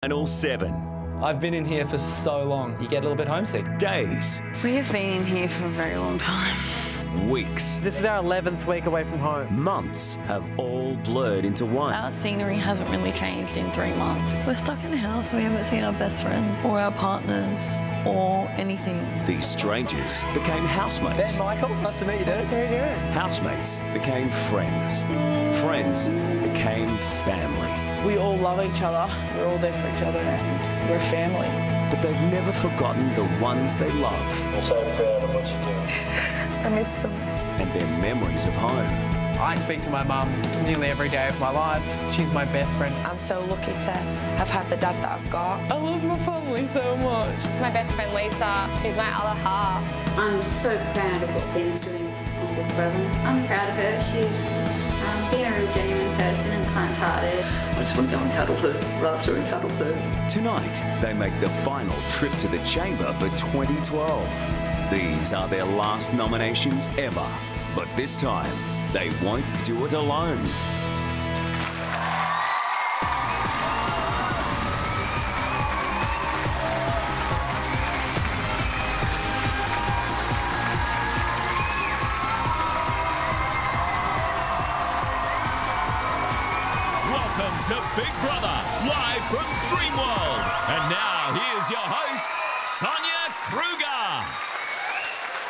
Final 7. I've been in here for so long, you get a little bit homesick. Days. We have been in here for a very long time. Weeks. This is our 11th week away from home. Months have all blurred into one. Our scenery hasn't really changed in 3 months. We're stuck in a house and we haven't seen our best friends or our partners or anything. These strangers became housemates. Ben Michael, nice to meet you, dude. How are you doing? Housemates became friends. Friends became family. We all love each other. We're all there for each other and we're a family. But they've never forgotten the ones they love. I'm so proud of what you do. I miss them. And their memories of home. I speak to my mum nearly every day of my life. She's my best friend. I'm so lucky to have had the dad that I've got. I love my family so much. My best friend Lisa, she's my other half. I'm so proud of what Ben's doing on Big Brother. I'm proud of her. She's been a real genuine person and kind-hearted. I just want to go and cuddle her, rub her and cuddle her. Tonight, they make the final trip to the chamber for 2012. These are their last nominations ever, but this time, they won't do it alone. Welcome to Big Brother, live from Dreamworld. And now, here's your host, Sonia Kruger.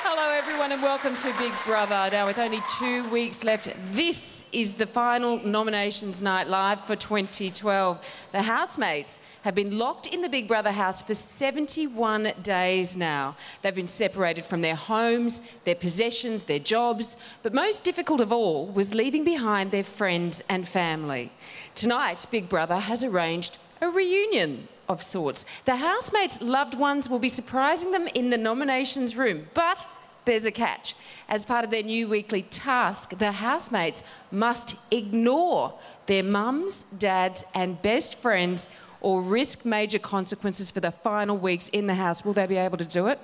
Hello everyone and welcome to Big Brother. Now with only 2 weeks left, this is the final nominations night live for 2012. The housemates have been locked in the Big Brother house for 71 days now. They've been separated from their homes, their possessions, their jobs, but most difficult of all was leaving behind their friends and family. Tonight, Big Brother has arranged a reunion of sorts. The housemates' loved ones will be surprising them in the nominations room, but there's a catch. As part of their new weekly task, the housemates must ignore their mums, dads and best friends or risk major consequences for the final weeks in the house. Will they be able to do it?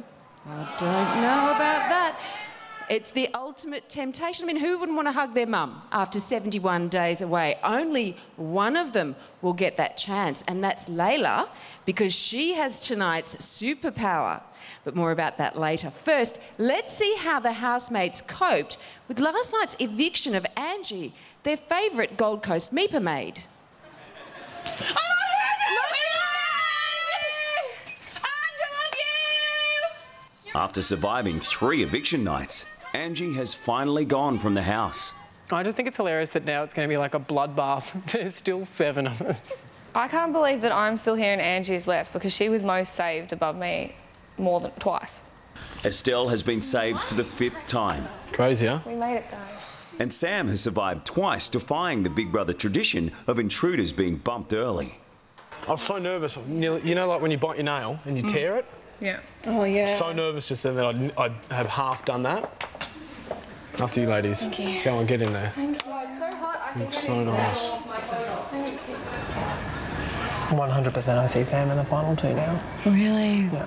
I don't know about that. It's the ultimate temptation. I mean, who wouldn't want to hug their mum after 71 days away? Only one of them will get that chance, and that's Layla, because she has tonight's superpower. But more about that later. First, let's see how the housemates coped with last night's eviction of Angie, their favourite Gold Coast Meeper maid. After surviving 3 eviction nights, Angie has finally gone from the house. I just think it's hilarious that now it's going to be like a bloodbath. There's still 7 of us. I can't believe that I'm still here and Angie's left because she was most saved above me more than twice. Estelle has been saved for the 5th time. Crazy, huh? We made it, guys. And Sam has survived twice, defying the Big Brother tradition of intruders being bumped early. I was so nervous. You know, like when you bite your nail and you tear it? Yeah. Oh, yeah. So nervous just then that I had half done that. After you ladies. Thank you. Go on, get in there. Thank you. It's so hot. I Looks so nice. 100% I see Sam in the final 2 now. Really? Yeah.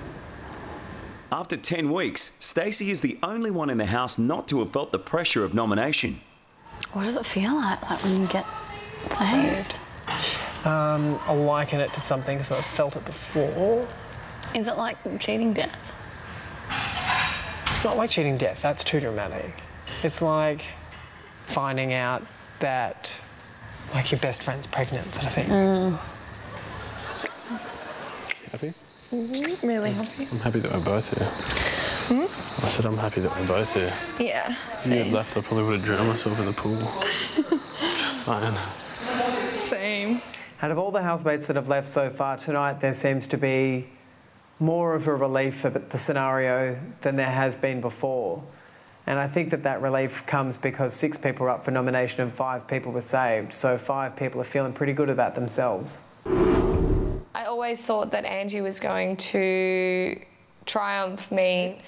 After 10 weeks, Stacey is the only one in the house not to have felt the pressure of nomination. What does it feel like when you get saved? I liken it to something because I've felt it before. Is it like cheating death? Not like cheating death, that's too dramatic. It's like finding out that like your best friend's pregnant sort of thing. Happy? Really happy. I'm happy that we're both here. I said I'm happy that we're both here. Yeah. If you had left, I probably would have drowned myself in the pool. Just saying. Same. Out of all the housemates that have left so far tonight, there seems to be more of a relief for the scenario than there has been before. And I think that relief comes because 6 people were up for nomination and 5 people were saved. So 5 people are feeling pretty good about themselves. I always thought that Angie was going to triumph me.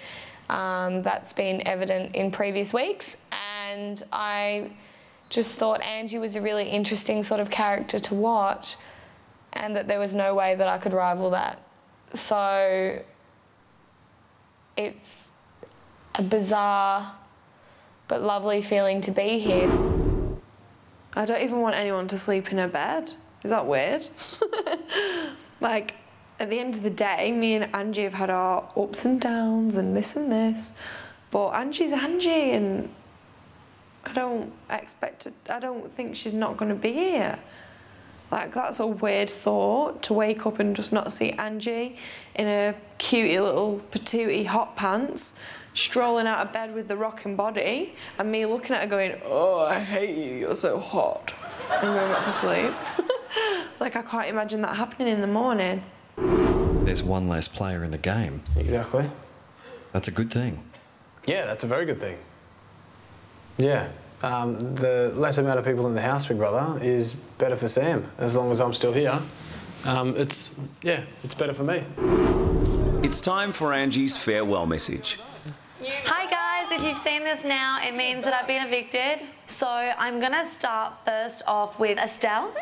That's been evident in previous weeks. And I just thought Angie was a really interesting sort of character to watch and that there was no way that I could rival that. So it's a bizarre but lovely feeling to be here. I don't even want anyone to sleep in her bed. Is that weird? Like, at the end of the day, me and Angie have had our ups and downs and this, but Angie's Angie, and I don't think she's not going to be here. Like, that's a weird thought, to wake up and just not see Angie in her cutie little patootie hot pants, strolling out of bed with the rocking body, and me looking at her going, oh, I hate you, you're so hot, and going back to sleep. Like, I can't imagine that happening in the morning. There's one less player in the game. Exactly. That's a good thing. Yeah, that's a very good thing. Yeah. The less amount of people in the house, Big Brother, is better for Sam. As long as I'm still here, it's better for me. It's time for Angie's farewell message. Hi guys, if you've seen this now, it means that I've been evicted. So I'm gonna start first off with Estelle.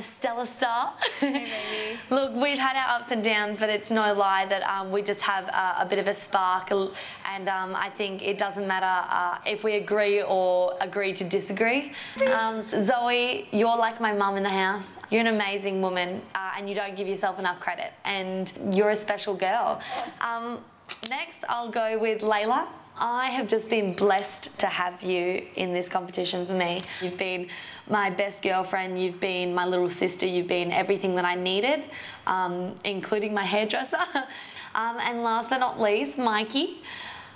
Stella Star. Hey, baby. Look, we've had our ups and downs, but it's no lie that we just have a bit of a spark, and I think it doesn't matter if we agree or agree to disagree. Zoe, you're like my mum in the house. You're an amazing woman, and you don't give yourself enough credit, and you're a special girl. Next, I'll go with Layla. I have just been blessed to have you in this competition for me. You've been my best girlfriend, you've been my little sister, you've been everything that I needed, including my hairdresser. And last but not least, Mikey.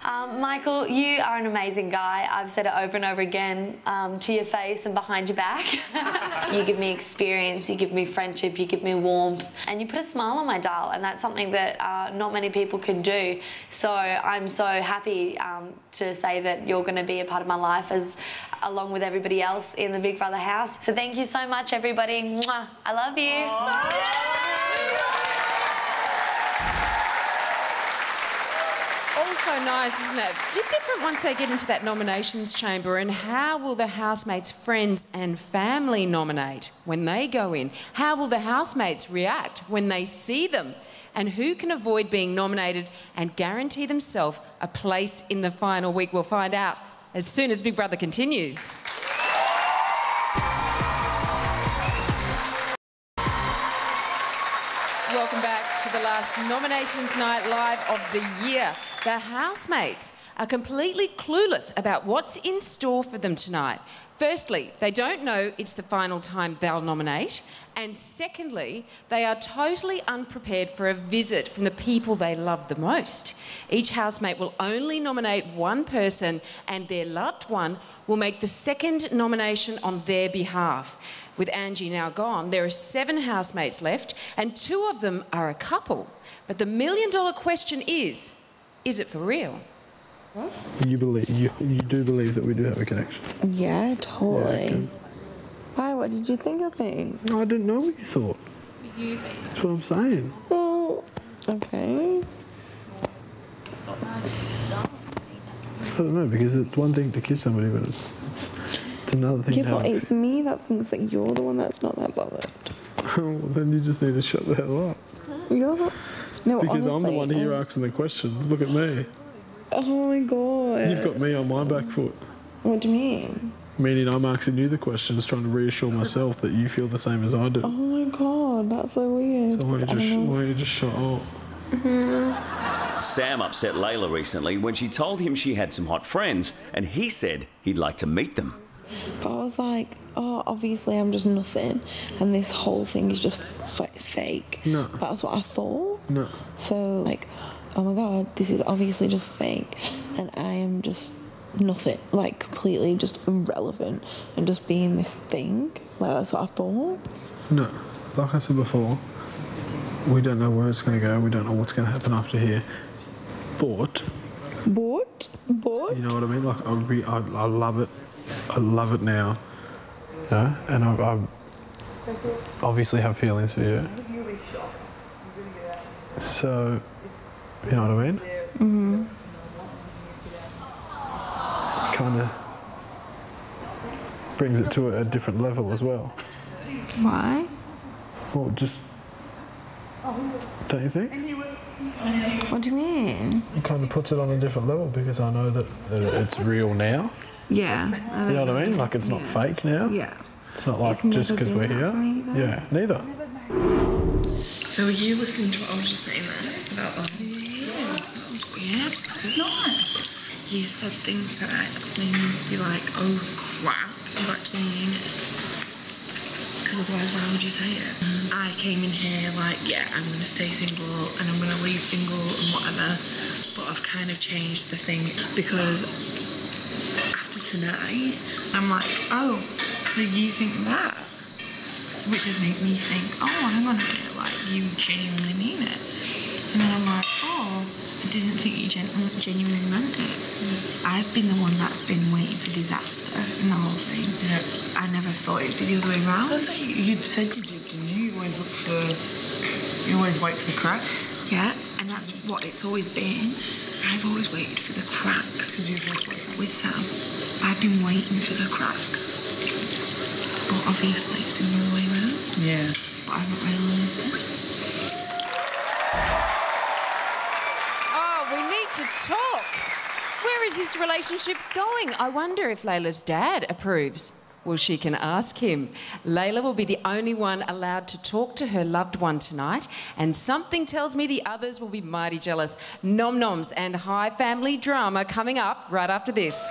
Michael, you are an amazing guy. I've said it over and over again, to your face and behind your back. You give me experience, you give me friendship, you give me warmth, and you put a smile on my dial, and that's something that not many people can do. So I'm so happy to say that you're going to be a part of my life along with everybody else in the Big Brother house. So thank you so much, everybody. Mwah. I love you. Also nice, isn't it? A bit different once they get into that nominations chamber. And how will the housemates' friends and family nominate when they go in? How will the housemates react when they see them? And who can avoid being nominated and guarantee themselves a place in the final week? We'll find out as soon as Big Brother continues. Welcome back to the last Nominations Night Live of the year. The housemates are completely clueless about what's in store for them tonight. Firstly, they don't know it's the final time they'll nominate. And secondly, they are totally unprepared for a visit from the people they love the most. Each housemate will only nominate one person, and their loved one will make the second nomination on their behalf. With Angie now gone, there are 7 housemates left, and 2 of them are a couple. But the million-dollar question is it for real? What? You do believe that we do have a connection? Yeah, totally. Yeah, okay. Why? What did you think of me? No, I didn't know what you thought. That's what I'm saying. Oh, okay. I don't know, because it's one thing to kiss somebody, but it's another thing to have... it's me that thinks that you're the one that's not that bothered. Well, then you just need to shut the hell up. You're not... No, because honestly, I'm the one here asking the questions. Look at me. Oh my God. You've got me on my back foot. What do you mean? Meaning I'm asking you the questions, trying to reassure myself that you feel the same as I do. Oh my God, that's so weird. So why don't you just shut up? Sam upset Layla recently when she told him she had some hot friends, and he said he'd like to meet them. But I was like, oh, obviously I'm just nothing, and this whole thing is just fake. No. That's what I thought. No. So, like, oh my God, this is obviously just fake, and I am just nothing, like completely just irrelevant and just being this thing. Like, that's what I thought. No. Like I said before, we don't know where it's going to go. We don't know what's going to happen after here. But... But? You know what I mean? Like, I love it. I love it now. Yeah? And I obviously have feelings for you. So, you know what I mean? Mm-hmm. Kind of brings it to a different level as well. Why? Well, just... Don't you think? What do you mean? It kind of puts it on a different level because I know that it's real now. Yeah. You know what I mean? Like, it's not fake now. Yeah. It's not like just because we're here. Yeah, neither. So were you listening to what I was just saying then? About that? Yeah, that was weird. It's nice. You said things tonight that's made me be like, oh crap, you actually mean it. Because otherwise, why would you say it? I came in here like, yeah, I'm going to stay single and I'm going to leave single and whatever. But I've kind of changed the thing because after tonight, I'm like, oh, so you think that? So which has made me think, oh, hang on a minute, like, you genuinely mean it. And then I'm like, oh, I didn't think you genuinely meant it. I've been the one that's been waiting for disaster in the whole thing. Yeah. I never thought it'd be the other way around. That's what you said you did, didn't you? You always wait for the cracks. Yeah, and that's what it's always been. I've always waited for the cracks. Because you've lived with Sam. I've been waiting for the crack. But obviously it's been the other way around. Yeah. But I don't realise it. Oh, we need to talk. Where is this relationship going? I wonder if Layla's dad approves. Well, she can ask him. Layla will be the only one allowed to talk to her loved one tonight, and something tells me the others will be mighty jealous. Nom noms and high family drama coming up right after this.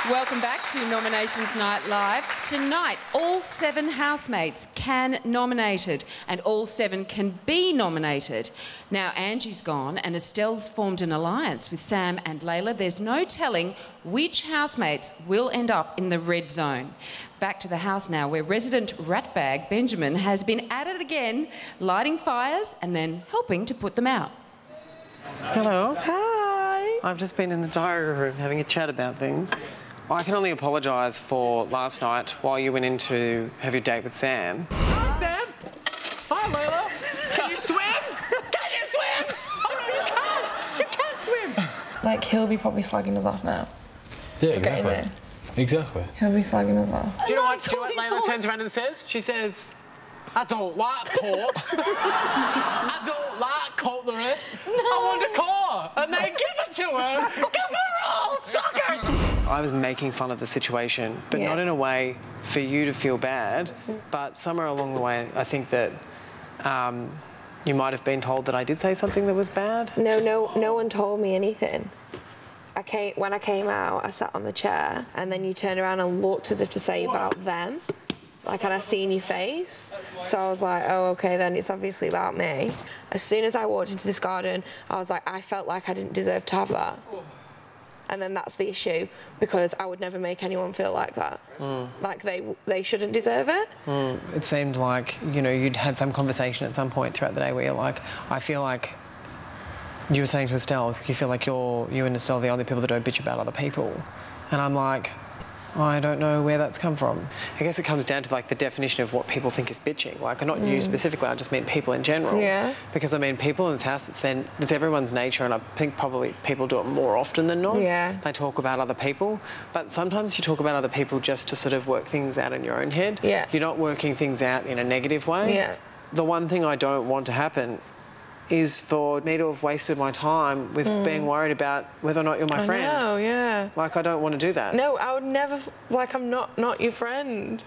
Welcome back to Nominations Night Live. Tonight, all 7 housemates can nominated, and all 7 can be nominated. Now, Angie's gone and Estelle's formed an alliance with Sam and Layla. There's no telling which housemates will end up in the red zone. Back to the house now, where resident ratbag Benjamin has been at it again, lighting fires and then helping to put them out. Hello. Hi. I've just been in the diary room having a chat about things. I can only apologise for last night while you went in to have your date with Sam. Hi, Sam. Hi, Layla. Can you swim? Can you swim? Oh, no, you can't. You can't swim. Like, he'll be probably slagging us off now. Yeah, exactly. Exactly. He'll be slagging us off. Do you know what Layla turns around and says? She says, I don't like port. I don't like cutlery. I want a car. And they give it to her because we're all suckers. I was making fun of the situation, but not in a way for you to feel bad, but somewhere along the way, I think that you might have been told that I did say something that was bad. No one told me anything. When I came out, I sat on the chair, and then you turned around and looked as if to say about them. Like, and I seen your face. So I was like, oh, okay, then it's obviously about me. As soon as I walked into this garden, I was like, I felt like I didn't deserve to have that. And then that's the issue, because I would never make anyone feel like that. Like they shouldn't deserve it. It seemed like, you know, you'd had some conversation at some point throughout the day where you're like, I feel like, you were saying to Estelle, you feel like you and Estelle are the only people that don't bitch about other people. And I'm like, I don't know where that's come from. I guess it comes down to, like, the definition of what people think is bitching. Like, not you specifically, I just mean people in general. Yeah. Because, I mean, people in this house, it's everyone's nature, and I think probably people do it more often than not. Yeah. They talk about other people, but sometimes you talk about other people just to sort of work things out in your own head. Yeah. You're not working things out in a negative way. Yeah. The one thing I don't want to happen is for me to have wasted my time with being worried about whether or not you're my friend. I know, yeah. Like, I don't want to do that. No, I would never, like, I'm not your friend.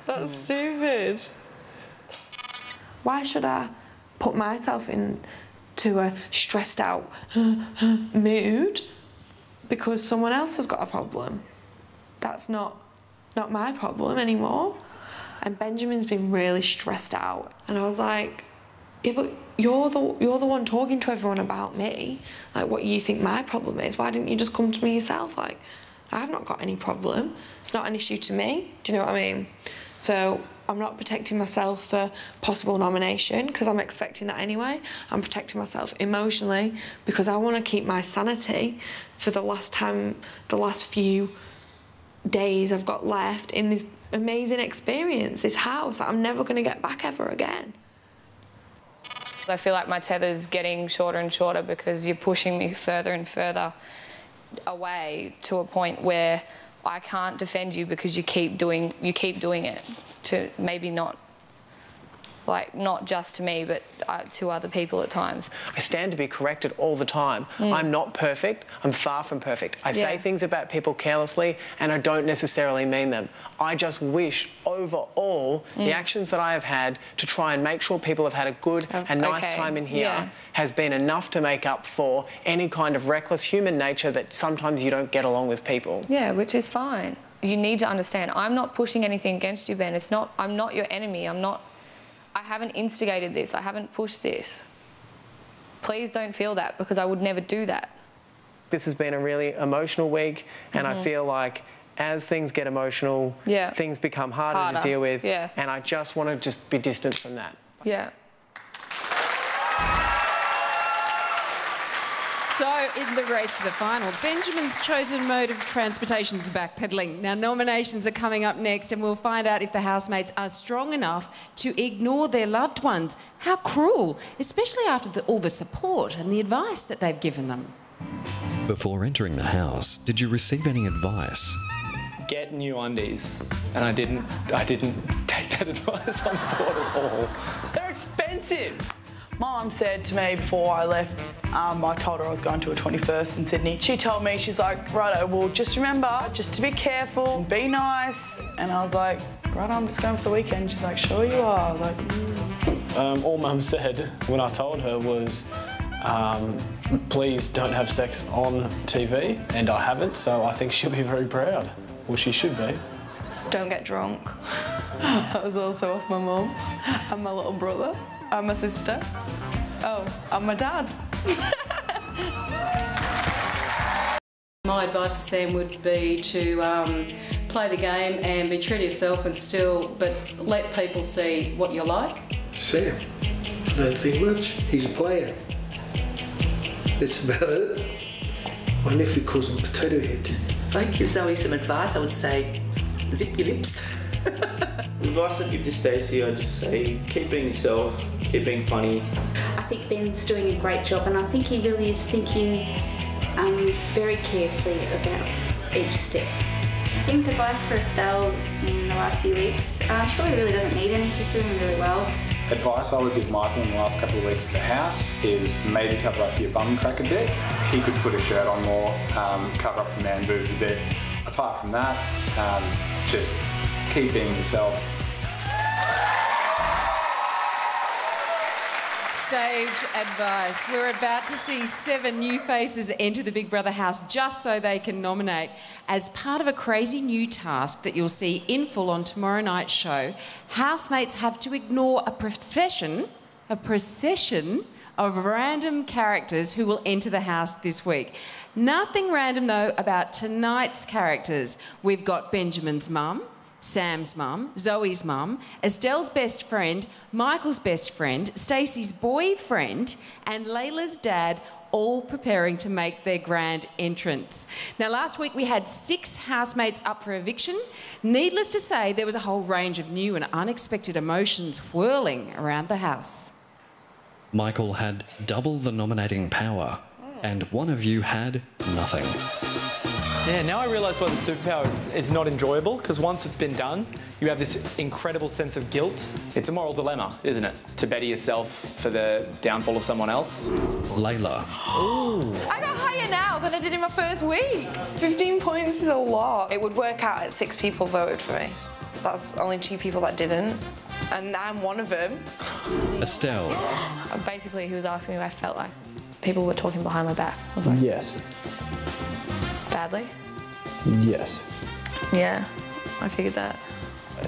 That's stupid. Why should I put myself into a stressed out mood because someone else has got a problem? That's not my problem anymore. And Benjamin's been really stressed out. And I was like, yeah, but you're the one talking to everyone about me, like what you think my problem is. Why didn't you just come to me yourself? Like, I've not got any problem. It's not an issue to me. Do you know what I mean? So I'm not protecting myself for possible nomination because I'm expecting that anyway. I'm protecting myself emotionally because I want to keep my sanity for the last few days I've got left in this amazing experience, this house that I'm never going to get back ever again. I feel like my tether's getting shorter and shorter because you're pushing me further and further away to a point where I can't defend you because you keep doing it to maybe not like not just to me, but to other people at times. I stand to be corrected all the time. I'm not perfect. I'm far from perfect. I say things about people carelessly and I don't necessarily mean them. I just wish overall the actions that I have had to try and make sure people have had a good and nice time in here has been enough to make up for any kind of reckless human nature that sometimes you don't get along with people. Yeah, which is fine. You need to understand, I'm not pushing anything against you, Ben. It's not, I'm not your enemy. I haven't instigated this. I haven't pushed this. Please don't feel that, because I would never do that. This has been a really emotional week, and I feel like as things get emotional, things become harder to deal with, and I just want to just be distant from that. Yeah. So, in the race to the final, Benjamin's chosen mode of transportation is backpedalling. Now, nominations are coming up next, and we'll find out if the housemates are strong enough to ignore their loved ones. How cruel, especially after all the support and the advice that they've given them. Before entering the house, did you receive any advice? Get new undies. And I didn't take that advice on board at all. They're expensive. Mum said to me before I left, I told her I was going to a 21st in Sydney. She told me, she's like, righto, well, just remember, just to be careful and be nice. And I was like, righto, I'm just going for the weekend. She's like, sure you are. I was like, All Mum said when I told her was, please don't have sex on TV, and I haven't, so I think she'll be very proud. Well, she should be. Don't get drunk. That was also off my mum and my little brother and my sister. Oh, and my dad. My advice to Sam would be to play the game and be true to yourself but let people see what you're like. Sam, I don't think much. He's a player. That's about it. My nephew calls him Potato Head. If I give Zoe some advice, I would say, zip your lips. The advice I'd give to Stacey, I'd just say, keep being yourself, keep being funny. I think Ben's doing a great job, and I think he really is thinking very carefully about each step. I think advice for Estelle in the last few weeks, she probably really doesn't need any, she's doing really well. Advice I would give Michael in the last couple of weeks at the house is maybe cover up your bum crack a bit. He could put a shirt on more, cover up your man boobs a bit. Apart from that, just keep being yourself. Sage advice. We're about to see 7 new faces enter the Big Brother house just so they can nominate. As part of a crazy new task that you'll see in full on tomorrow night's show, housemates have to ignore a procession of random characters who will enter the house this week. Nothing random, though, about tonight's characters. We've got Benjamin's mum, Sam's mum, Zoe's mum, Estelle's best friend, Michael's best friend, Stacey's boyfriend, and Layla's dad, all preparing to make their grand entrance. Now, last week we had 6 housemates up for eviction. Needless to say, there was a whole range of new and unexpected emotions whirling around the house. Michael had double the nominating power, and one of you had nothing. Yeah, now I realise why the superpower is not enjoyable, because once it's been done, you have this incredible sense of guilt. It's a moral dilemma, isn't it? To better yourself for the downfall of someone else. Layla. Ooh. I got higher now than I did in my first week. 15 points is a lot. It would work out at 6 people voted for me. That's only 2 people that didn't, and I'm one of them. Estelle. Basically, he was asking me if I felt like people were talking behind my back. I was like, yes. Badly? Yes. Yeah, I figured that.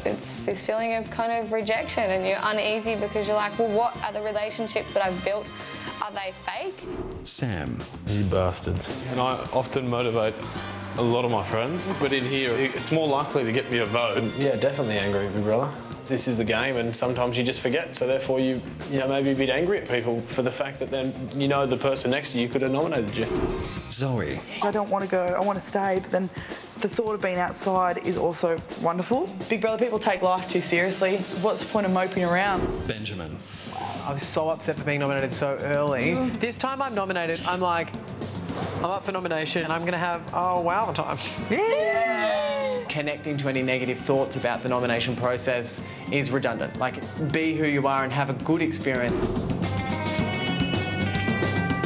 It's this feeling of kind of rejection, and you're uneasy because you're like, well, what are the relationships that I've built? Are they fake? Sam. You bastards. And I often motivate a lot of my friends, but in here, it's more likely to get me a vote. Yeah, definitely angry, big brother. This is the game, and sometimes you just forget, so therefore you maybe a bit angry at people for the fact that then the person next to you could have nominated you. Zoe. I don't want to go, I want to stay, but then the thought of being outside is also wonderful. Big Brother people take life too seriously. What's the point of moping around? Benjamin. I was so upset for being nominated so early. This time I'm nominated, I'm like, I'm up for nomination and I'm going to have, oh, wow time. Yeah! connecting to any negative thoughts about the nomination process is redundant. Like, be who you are and have a good experience.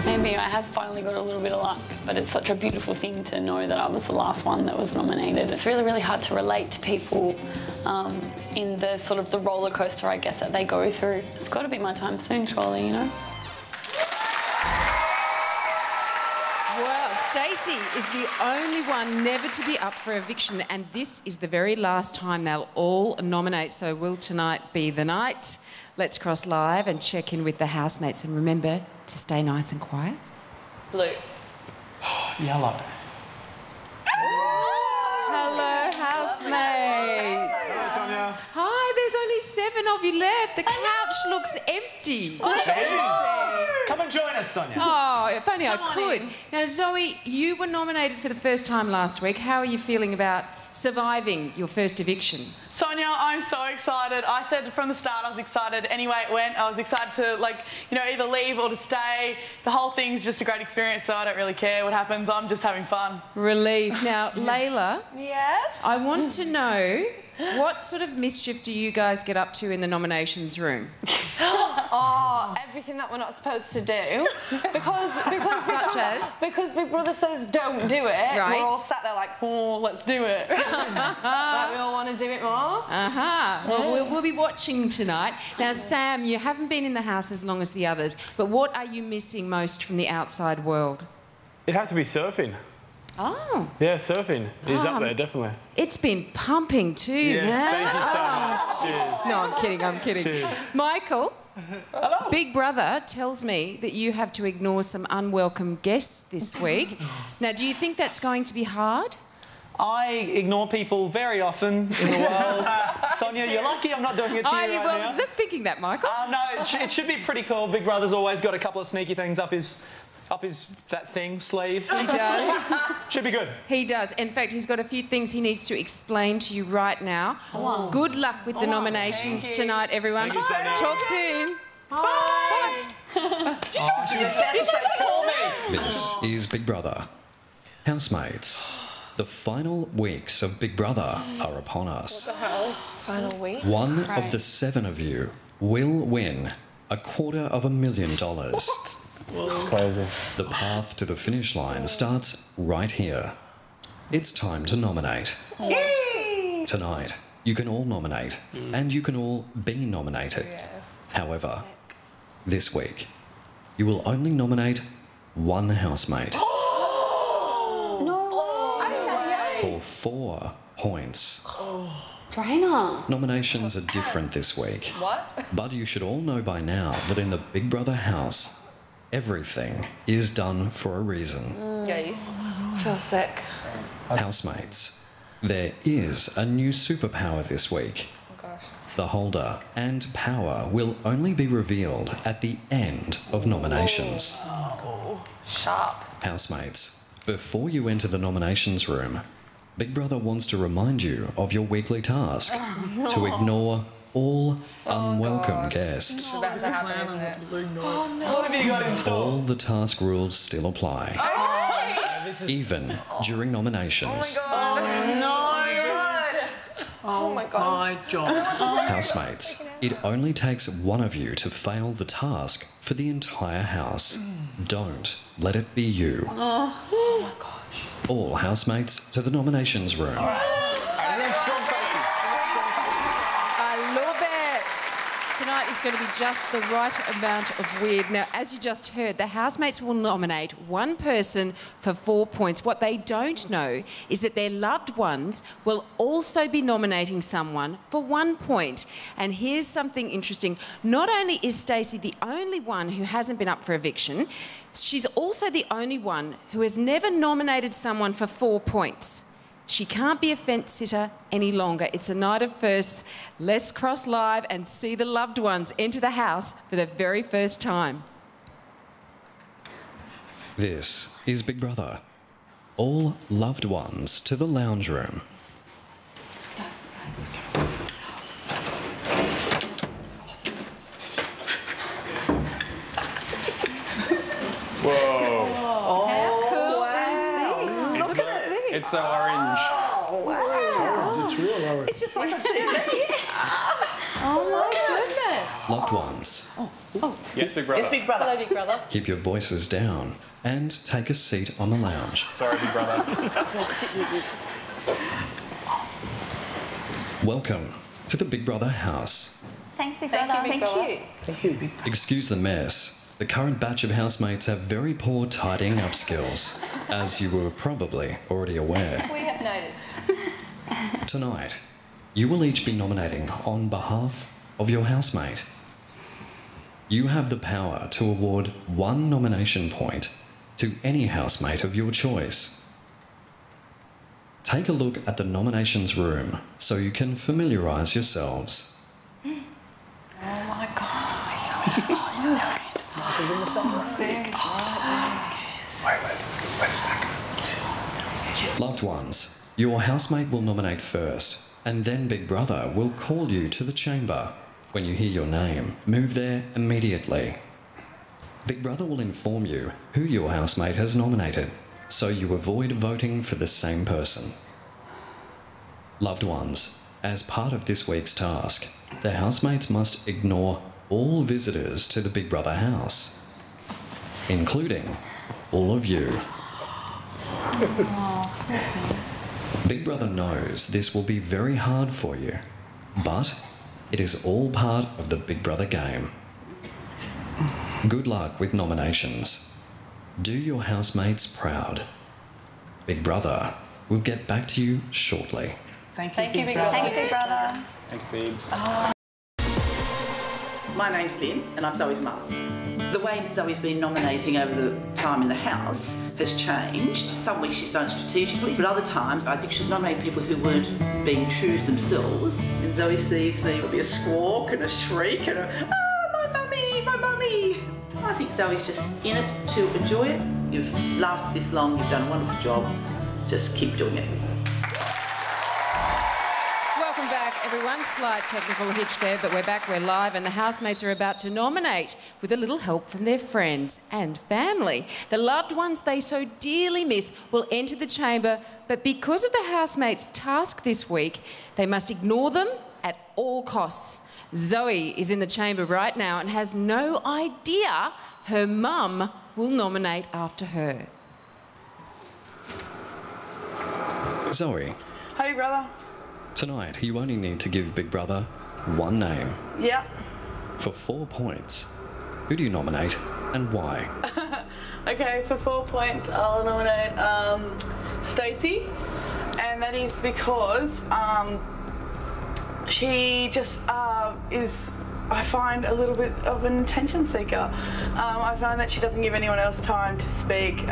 Maybe I have finally got a little bit of luck, but it's such a beautiful thing to know that I was the last one that was nominated. It's really, really hard to relate to people in the sort of the roller coaster, I guess, that they go through. It's got to be my time soon, surely, you know? Well, Stacey is the only one never to be up for eviction, and this is the very last time they'll all nominate. So will tonight be the night? Let's cross live and check in with the housemates, and remember to stay nice and quiet. Blue. Yellow. Hello, housemates. Hello, Sonia. Hi, there's only 7 of you left. The couch looks empty. Come and join us, Sonia. Oh, if only I could. Now, Zoe, you were nominated for the first time last week. How are you feeling about surviving your first eviction? Sonia, I'm so excited. I said from the start I was excited any way it went. I was excited to, like, you know, either leave or to stay. The whole thing's just a great experience, so I don't really care what happens. I'm just having fun. Relief. Now, Layla. Yes? I want to know, what sort of mischief do you guys get up to in the nominations room? Oh, everything that we're not supposed to do. Because Big Brother says don't do it. Right. We're all sat there like, oh, let's do it. Like we all want to do it more. Well, we'll be watching tonight. Now, Sam, you haven't been in the house as long as the others, but what are you missing most from the outside world? It'd have to be surfing. Oh. Yeah, surfing is up there, definitely. It's been pumping too, man. Thank you so much. Cheers. No, I'm kidding. Cheers. Michael. Hello. Big Brother tells me that you have to ignore some unwelcome guests this week. Now, do you think that's going to be hard? I ignore people very often in the world. Sonia, you're lucky I'm not doing it to you right now. I was just thinking that, Michael. No, it should be pretty cool. Big Brother's always got a couple of sneaky things up his sleeve. He does. Should be good. He does. In fact, he's got a few things he needs to explain to you right now. Oh. Good luck with the nominations tonight, everyone. Thank you, Sonia. Talk soon. Bye. This is Big Brother. Housemates, the final weeks of Big Brother are upon us. What the hell? Final week? One of the 7 of you will win $250,000. It's crazy. The path to the finish line starts right here. It's time to nominate. Yay! Tonight, you can all nominate, and you can all be nominated. However, this week, you will only nominate one housemate. For 4 points. Brainer. Nominations are different this week. What? But you should all know by now that in the Big Brother house, everything is done for a reason. Yes. I feel sick. Housemates, there is a new superpower this week. Oh gosh. The holder and power will only be revealed at the end of nominations. Sharp. Housemates, before you enter the nominations room, Big Brother wants to remind you of your weekly task to ignore all unwelcome guests. It's about to happen, isn't it? Oh no. What have you got in store? All the task rules still apply, even during nominations. Oh my god. Housemates, it only takes one of you to fail the task for the entire house. Don't let it be you. Oh my gosh. All housemates to the nominations room. I love it. Tonight is going to be just the right amount of weird. Now, as you just heard, the housemates will nominate one person for 4 points. What they don't know is that their loved ones will also be nominating someone for 1 point. And here's something interesting. Not only is Stacey the only one who hasn't been up for eviction, she's also the only one who has never nominated someone for 4 points. She can't be a fence sitter any longer. It's a night of firsts. Let's cross live and see the loved ones enter the house for the very first time. This is Big Brother. All loved ones to the lounge room. Whoa. How cool is this? It's so orange. Oh, wow. just like on TV. Oh my goodness. Loved ones, Yes, Big Brother. Yes, Big Brother. Hello, Big Brother. keep your voices down and take a seat on the lounge. Sorry, Big Brother. Welcome to the Big Brother house. Thanks, Big Brother. Thank you. Excuse the mess. The current batch of housemates have very poor tidying up skills, as you were probably already aware. We have noticed. Tonight, you will each be nominating on behalf of your housemate. You have the power to award 1 nomination point to any housemate of your choice. Take a look at the nominations room so you can familiarise yourselves. Oh my God. Mark is in the front. Loved ones, your housemate will nominate first, and then Big Brother will call you to the chamber. When you hear your name, move there immediately. Big Brother will inform you who your housemate has nominated, so you avoid voting for the same person. Loved ones, as part of this week's task, the housemates must ignore all visitors to the Big Brother house, including all of you. Big Brother knows this will be very hard for you, but it is all part of the Big Brother game. Good luck with nominations. Do your housemates proud. Big Brother will get back to you shortly. Thank you, Big Brother. Thanks, Big Brother. Thanks, Biebs. My name's Lynn, and I'm Zoe's mum. The way Zoe's been nominating over the time in the house has changed. Some weeks she's done strategically, but other times I think she's nominated people who weren't being true to themselves. And Zoe sees me, it'll be a squawk and a shriek and my mummy, my mummy. I think Zoe's just in it to enjoy it. You've lasted this long, you've done a wonderful job. Just keep doing it. Welcome back, everyone. Slight technical hitch there, but we're back, we're live, and the housemates are about to nominate with a little help from their friends and family. The loved ones they so dearly miss will enter the chamber, but because of the housemates' task this week, they must ignore them at all costs. Zoe is in the chamber right now and has no idea her mum will nominate after her. Zoe, Hey, brother. tonight you only need to give Big Brother 1 name. Yeah. For 4 points, who do you nominate and why? Okay, for 4 points, I'll nominate Stacey, and that is because she just is, I find, a little bit of an attention seeker. I find that she doesn't give anyone else time to speak. She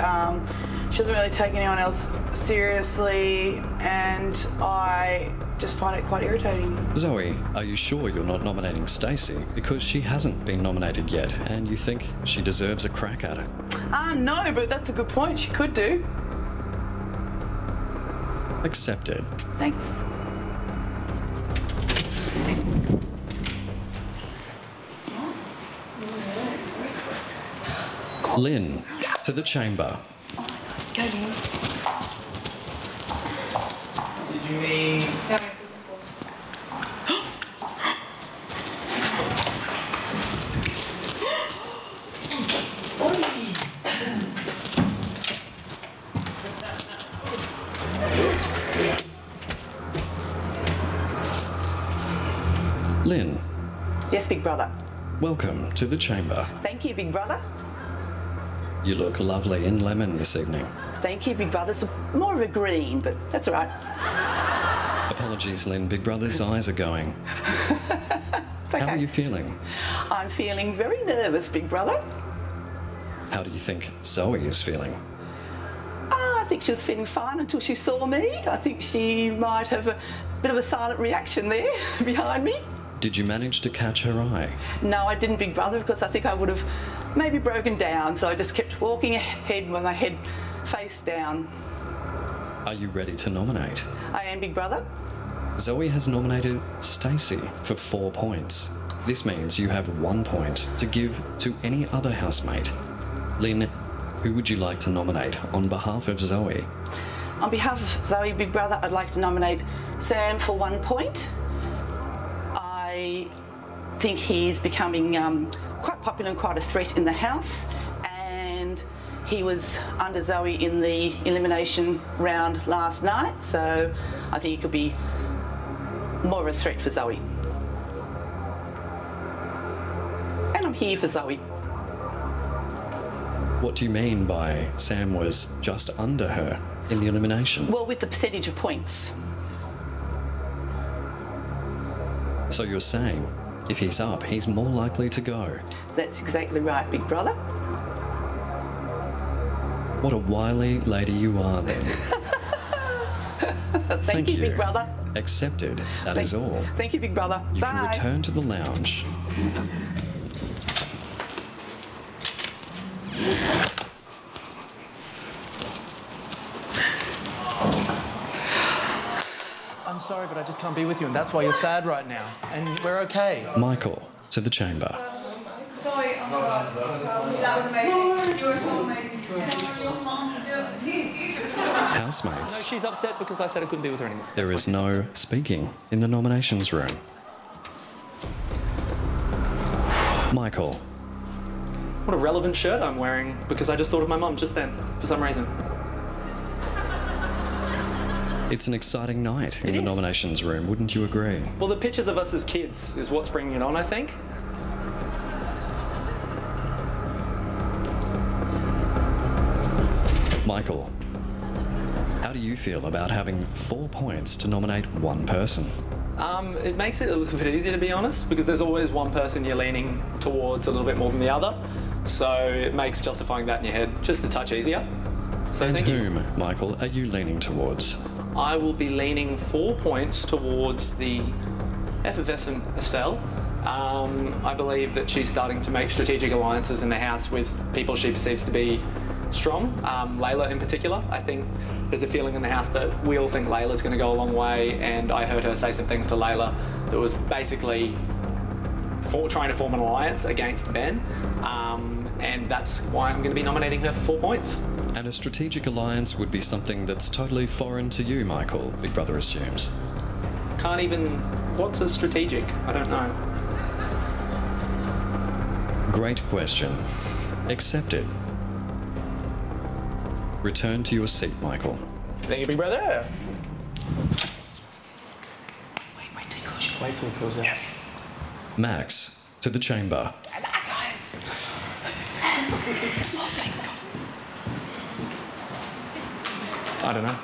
doesn't really take anyone else seriously, and I just find it quite irritating. Zoe, are you sure you're not nominating Stacey because she hasn't been nominated yet and you think she deserves a crack at it? No, but that's a good point. She could do. Accepted. Thanks. Lynn, to the chamber. Go, Lynn. Did you mean? Lynn, Yes, Big Brother. welcome to the chamber. Thank you, Big Brother. You look lovely in lemon this evening. Thank you, Big Brother. It's more of a green, but that's all right. Apologies, Lynn. Big Brother's eyes are going. How are you feeling? I'm feeling very nervous, Big Brother. How do you think Zoe is feeling? I think she was feeling fine until she saw me. I think she might have a bit of a silent reaction there behind me. Did you manage to catch her eye? No, I didn't, Big Brother, because I think I would have maybe broken down. So I just kept walking ahead with my head face down. Are you ready to nominate? I am, Big Brother. Zoe has nominated Stacey for 4 points. This means you have 1 point to give to any other housemate. Lynn, who would you like to nominate on behalf of Zoe? On behalf of Zoe Big Brother, I'd like to nominate Sam for 1 point. I think he's becoming quite popular and quite a threat in the house, and he was under Zoe in the elimination round last night, so I think he could be more of a threat for Zoe. And I'm here for Zoe. What do you mean by Sam was just under her in the elimination? Well, with the percentage of points. So you're saying if he's up, he's more likely to go? That's exactly right, Big Brother. What a wily lady you are, then. Thank you, Big Brother. Accepted. That is all. Thank you, Big Brother. You Bye. can return to the lounge. I'm sorry, but I just can't be with you, and that's why you're sad right now. And we're okay. Michael, to the chamber. Zoe, oh my God. That was amazing. You were so amazing. Housemates. No, she's upset because I said I couldn't be with her anymore. There is no speaking in the nominations room. Michael. What a relevant shirt I'm wearing because I just thought of my mum just then, for some reason. It's an exciting night in the nominations room, wouldn't you agree? Well, the pictures of us as kids is what's bringing it on, I think. Michael, how do you feel about having 4 points to nominate one person? It makes it a little bit easier, to be honest, because there's always one person you're leaning towards a little bit more than the other. So it makes justifying that in your head just a touch easier. So And thank you. whom, Michael, are you leaning towards? I will be leaning 4 points towards the effervescent Estelle. I believe that she's starting to make strategic alliances in the house with people she perceives to be strong, Layla in particular. I think there's a feeling in the house that we all think Layla's going to go a long way, and I heard her say some things to Layla that was basically trying to form an alliance against Ben, and that's why I'm going to be nominating her for 4 points. And a strategic alliance would be something that's totally foreign to you, Michael, Big Brother assumes. Can't even... What's a strategic? I don't know. Great question. Accepted. Return to your seat, Michael. Thank you, Big Brother. Wait till he calls out. Max, to the chamber. I don't know.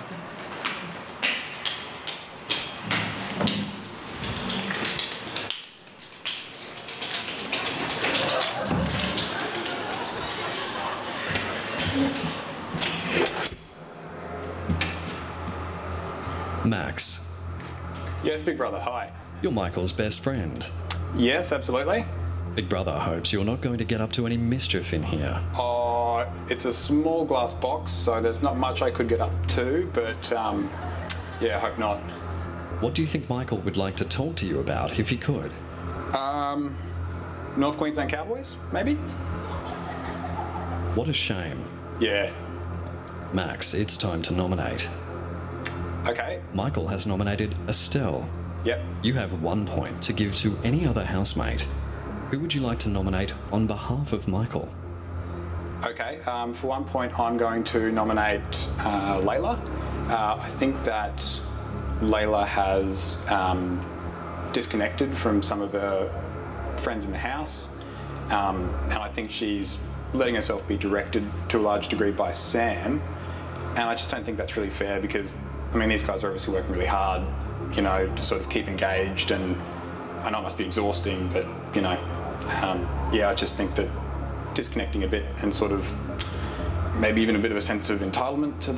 Max, Yes, Big Brother, hi. you're Michael's best friend. Yes, absolutely. Big Brother hopes you're not going to get up to any mischief in here. Oh, it's a small glass box, so there's not much I could get up to, but yeah, I hope not. What do you think Michael would like to talk to you about if he could? North Queensland Cowboys, maybe? What a shame. Yeah. Max, it's time to nominate. Okay. Michael has nominated Estelle. Yep. You have 1 point to give to any other housemate. Who would you like to nominate on behalf of Michael? Okay, for 1 point, I'm going to nominate Layla. I think that Layla has disconnected from some of her friends in the house, and I think she's letting herself be directed to a large degree by Sam, and I just don't think that's really fair because, I mean, these guys are obviously working really hard, you know, to sort of keep engaged, and I know it must be exhausting, but, you know, yeah, I just think that disconnecting a bit and sort of maybe even a bit of a sense of entitlement to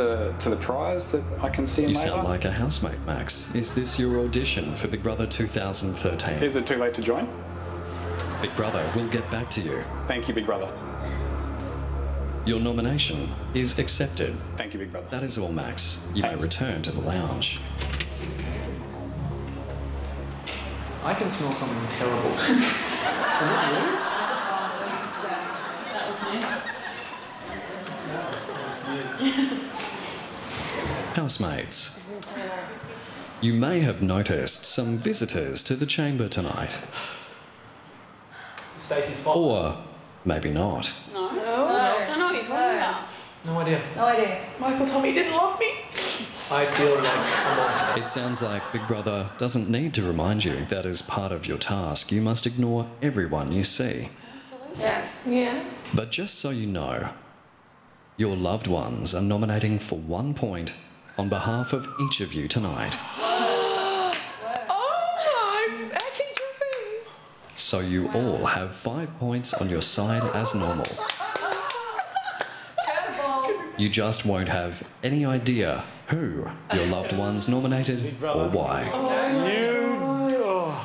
the prize that I can see in You Layla. sound like a housemate, Max. Is this your audition for Big Brother 2013? Is it too late to join? Big Brother will get back to you. Thank you, Big Brother. Your nomination is accepted. Thank you, Big Brother. That is all, Max. You may return to the lounge. I can smell something terrible. Is it you? Housemates, you may have noticed some visitors to the chamber tonight. Stacey's fault. Or maybe not. No. Don't know what you're talking about. No idea. No idea. Michael told me he didn't love me. I feel like a monster. It sounds like Big Brother doesn't need to remind you that as part of your task, you must ignore everyone you see. Yes. Yeah. But just so you know, your loved ones are nominating for 1 point on behalf of each of you tonight. Oh my acting trophies. So you all have 5 points on your side as normal. You just won't have any idea who your loved ones nominated or why.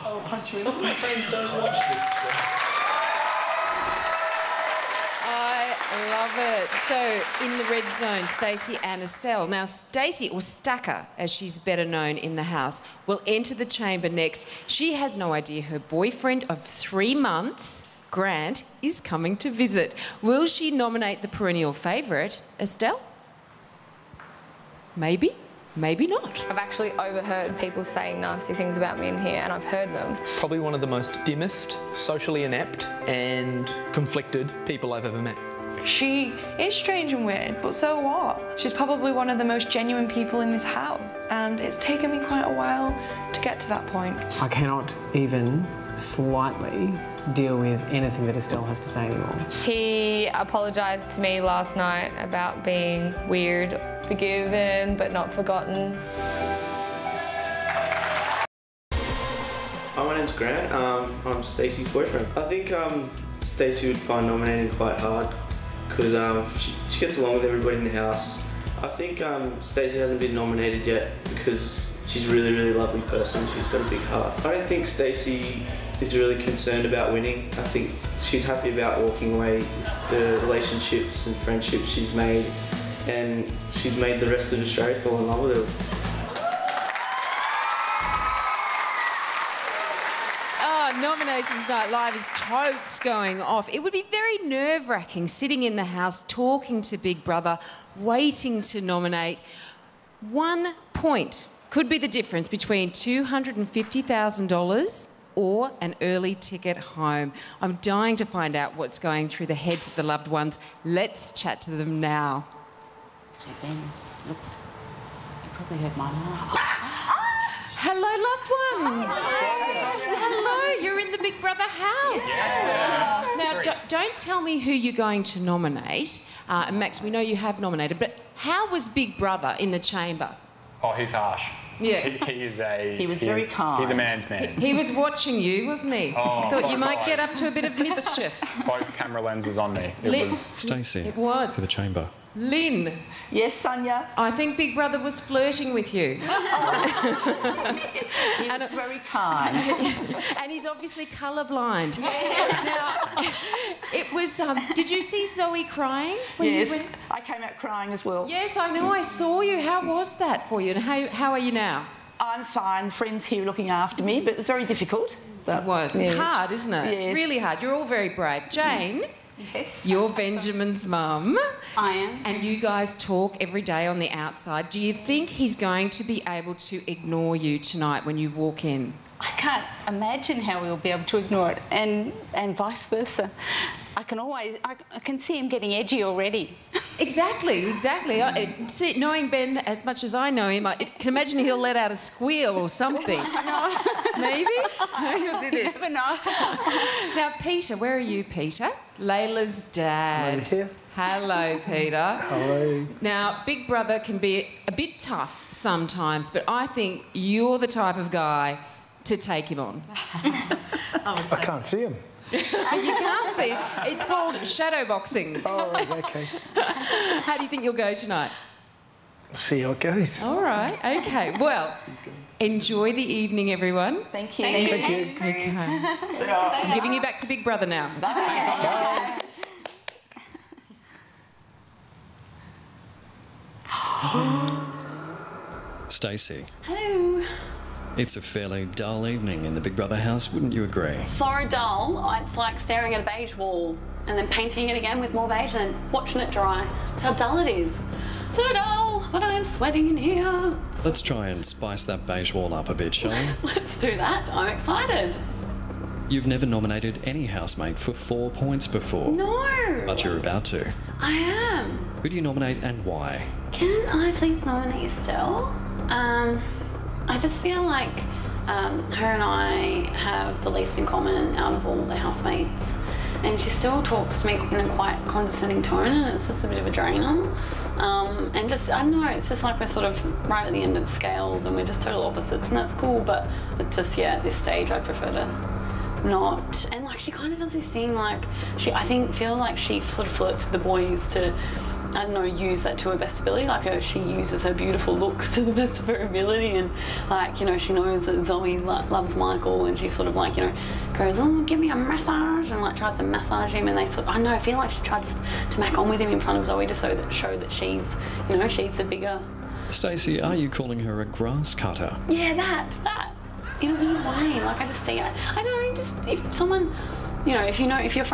I'll punch you in the face. Don't watch this. I love it. So, in the red zone, Stacey and Estelle. Now, Stacey, or Stacker, as she's better known in the house, will enter the chamber next. She has no idea her boyfriend of 3 months, Grant, is coming to visit. Will she nominate the perennial favourite, Estelle? Maybe, maybe not. I've actually overheard people saying nasty things about me in here, and I've heard them. Probably one of the most dimmest, socially inept and conflicted people I've ever met. She is strange and weird, but so what? She's probably one of the most genuine people in this house, and it's taken me quite a while to get to that point. I cannot even slightly deal with anything that Estelle has to say anymore. He apologised to me last night about being weird, forgiven but not forgotten. Hi, my name's Grant. I'm Stacey's boyfriend. I think Stacey would find nominating quite hard because she gets along with everybody in the house. I think Stacey hasn't been nominated yet because she's a really, really lovely person. She's got a big heart. I don't think Stacey is really concerned about winning. I think she's happy about walking away with the relationships and friendships she's made, and she's made the rest of Australia fall in love with her. Nominations Night Live is totes going off. It would be very nerve-wracking sitting in the house talking to Big Brother, waiting to nominate. 1 point could be the difference between $250,000 or an early ticket home. I'm dying to find out what's going through the heads of the loved ones. Let's chat to them now. So Ben, look, you probably heard my mum. Hello, loved ones. Hello, you're in the Big Brother house. Now, don't tell me who you're going to nominate. Max, we know you have nominated, but how was Big Brother in the chamber? Oh, he's harsh. Yeah. He was very kind. He's a man's man. He was watching you, wasn't he? Oh, Thought you might guys. get up to a bit of mischief. Both camera lenses on me. Stacey, It was. to the chamber. Lynn. Yes, Sonia. I think Big Brother was flirting with you. He was very kind. And he's obviously colourblind. Now, it was. Did you see Zoe crying? Yes, I came out crying as well. Yes, I know. I saw you. How was that for you? And how are you now? I'm fine. Friends here looking after me, but it was very difficult. But, it was. It's hard, isn't it? Yes. Really hard. You're all very brave. Jane. Yes. You're Benjamin's mum. I am. And you guys talk every day on the outside. Do you think he's going to be able to ignore you tonight when you walk in? I can't imagine how we'll be able to ignore it, and vice versa. I can see him getting edgy already. Exactly. Knowing Ben as much as I know him, I can imagine he'll let out a squeal or something. No. Maybe? He'll do this. You never know. Now, Peter, where are you, Peter? Layla's dad. I'm here. Hello, Peter. Hello. Now, Big Brother can be a bit tough sometimes, but I think you're the type of guy to take him on. I can't see him. You can't see it. It's called shadow boxing. Oh, right, okay. How do you think you'll go tonight? See how it goes. All right, okay. Well, enjoy the evening, everyone. Thank you. Thank you. Okay. I'm giving you back to Big Brother now. Bye. Stacey, Hello. it's a fairly dull evening in the Big Brother house, wouldn't you agree? So dull. It's like staring at a beige wall and then painting it again with more beige and then watching it dry. That's how dull it is. So dull. God, I am sweating in here. Let's try and spice that beige wall up a bit, shall we? Let's do that. I'm excited. You've never nominated any housemate for 4 points before. No. But you're about to. I am. Who do you nominate and why? Can I please nominate Estelle? I just feel like her and I have the least in common out of all the housemates. And she still talks to me in a quite condescending tone, and it's just a bit of a drainer. And just, I don't know, it's just like we're sort of right at the end of scales and we're just total opposites, and that's cool, but it's just, yeah, at this stage I prefer to not. And like she kind of does this thing like, feel like she sort of flirts with the boys to, I don't know, use that to her best ability. Like she uses her beautiful looks to the best of her ability, and like, you know, she knows that Zoe loves Michael, and she sort of like, you know, goes, oh, give me a massage, and like tries to massage him, and they sort of, I don't know, I feel like she tries to mac on with him in front of Zoe to show that she's, you know, she's the bigger. Stacey, are you calling her a grass cutter? Yeah, that. In a weird way, like I just see it. I don't know, just if someone, you know, if you know that your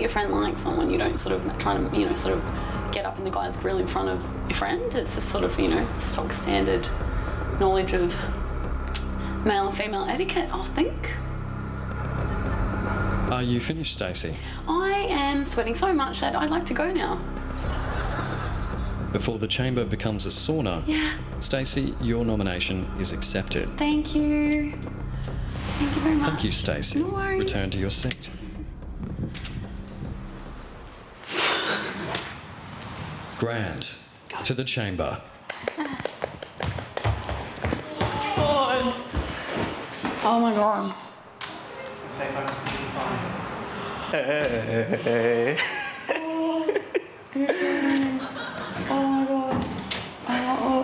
friend likes someone, you don't sort of try to, you know, sort of get up in the guy's grill in front of your friend. It's just sort of, you know, stock standard knowledge of male and female etiquette, I think. Are you finished, Stacey? I am sweating so much that I'd like to go now. Before the chamber becomes a sauna, yeah. Stacey, your nomination is accepted. Thank you. Thank you very much. Thank you, Stacey. No worries. Return to your seat. Grant, to the chamber. Oh my god. Hey. Oh my god. Oh.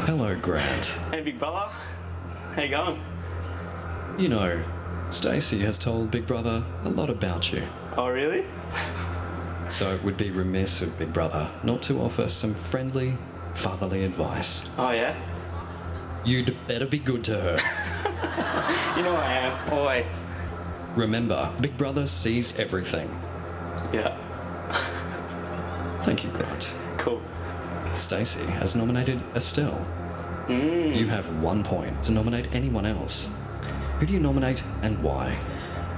Hello, Grant. Hey, big brother. How you going? You know, Stacey has told Big Brother a lot about you. Oh, really? So it would be remiss of Big Brother not to offer some friendly, fatherly advice. Oh, yeah? You'd better be good to her. You know I am, always. Remember, Big Brother sees everything. Yeah. Thank you, Grant. Cool. Stacey has nominated Estelle. You have 1 point to nominate anyone else. Who do you nominate and why?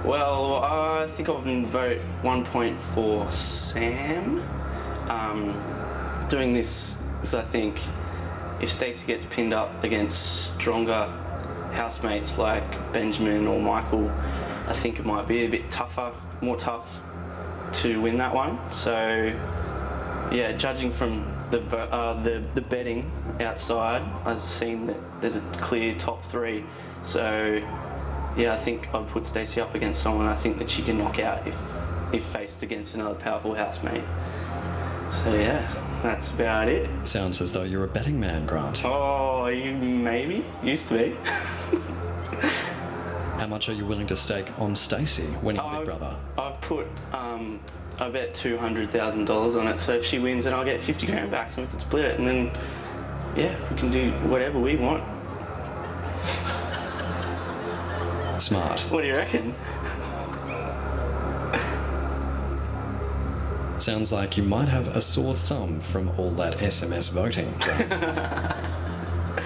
Well, I think I'll vote 1 point for Sam. Doing this is, I think, if Stacey gets pinned up against stronger housemates like Benjamin or Michael, I think it might be a bit tougher, more tough to win that one. So, yeah, judging from the betting outside, I've seen that there's a clear top 3. So, yeah, I think I'd put Stacey up against someone I think that she can knock out if faced against another powerful housemate. So, yeah, that's about it. Sounds as though you're a betting man, Grant. Oh, you maybe. Used to be. How much are you willing to stake on Stacey winning Big Brother? I've put, I bet $200,000 on it, so if she wins, then I'll get 50 grand back and we can split it, and then, yeah, we can do whatever we want. Smart. What do you reckon? Sounds like you might have a sore thumb from all that SMS voting, Grant.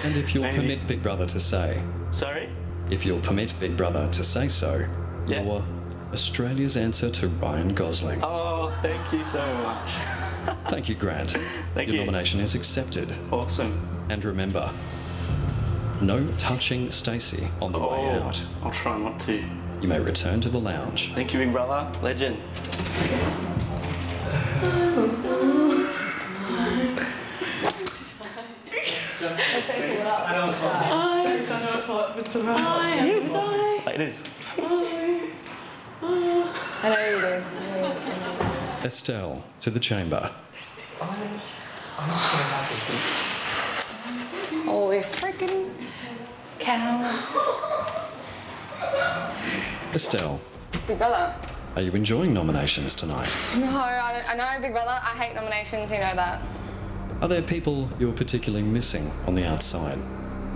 And if you'll permit Big Brother to say... Sorry? If you'll permit Big Brother to say so, you're Australia's answer to Ryan Gosling. Oh, thank you so much. Thank you, Grant. Thank Your you. nomination is accepted. Awesome. And remember, no touching Stacey on the way out. I'll try not to. You may return to the lounge. Thank you, big brother. Legend. It is. I know you do. Estelle, to the chamber. Holy freaking cow. Estelle, Big Brother. are you enjoying nominations tonight? No, I know, Big Brother. I hate nominations, you know that. Are there people you're particularly missing on the outside?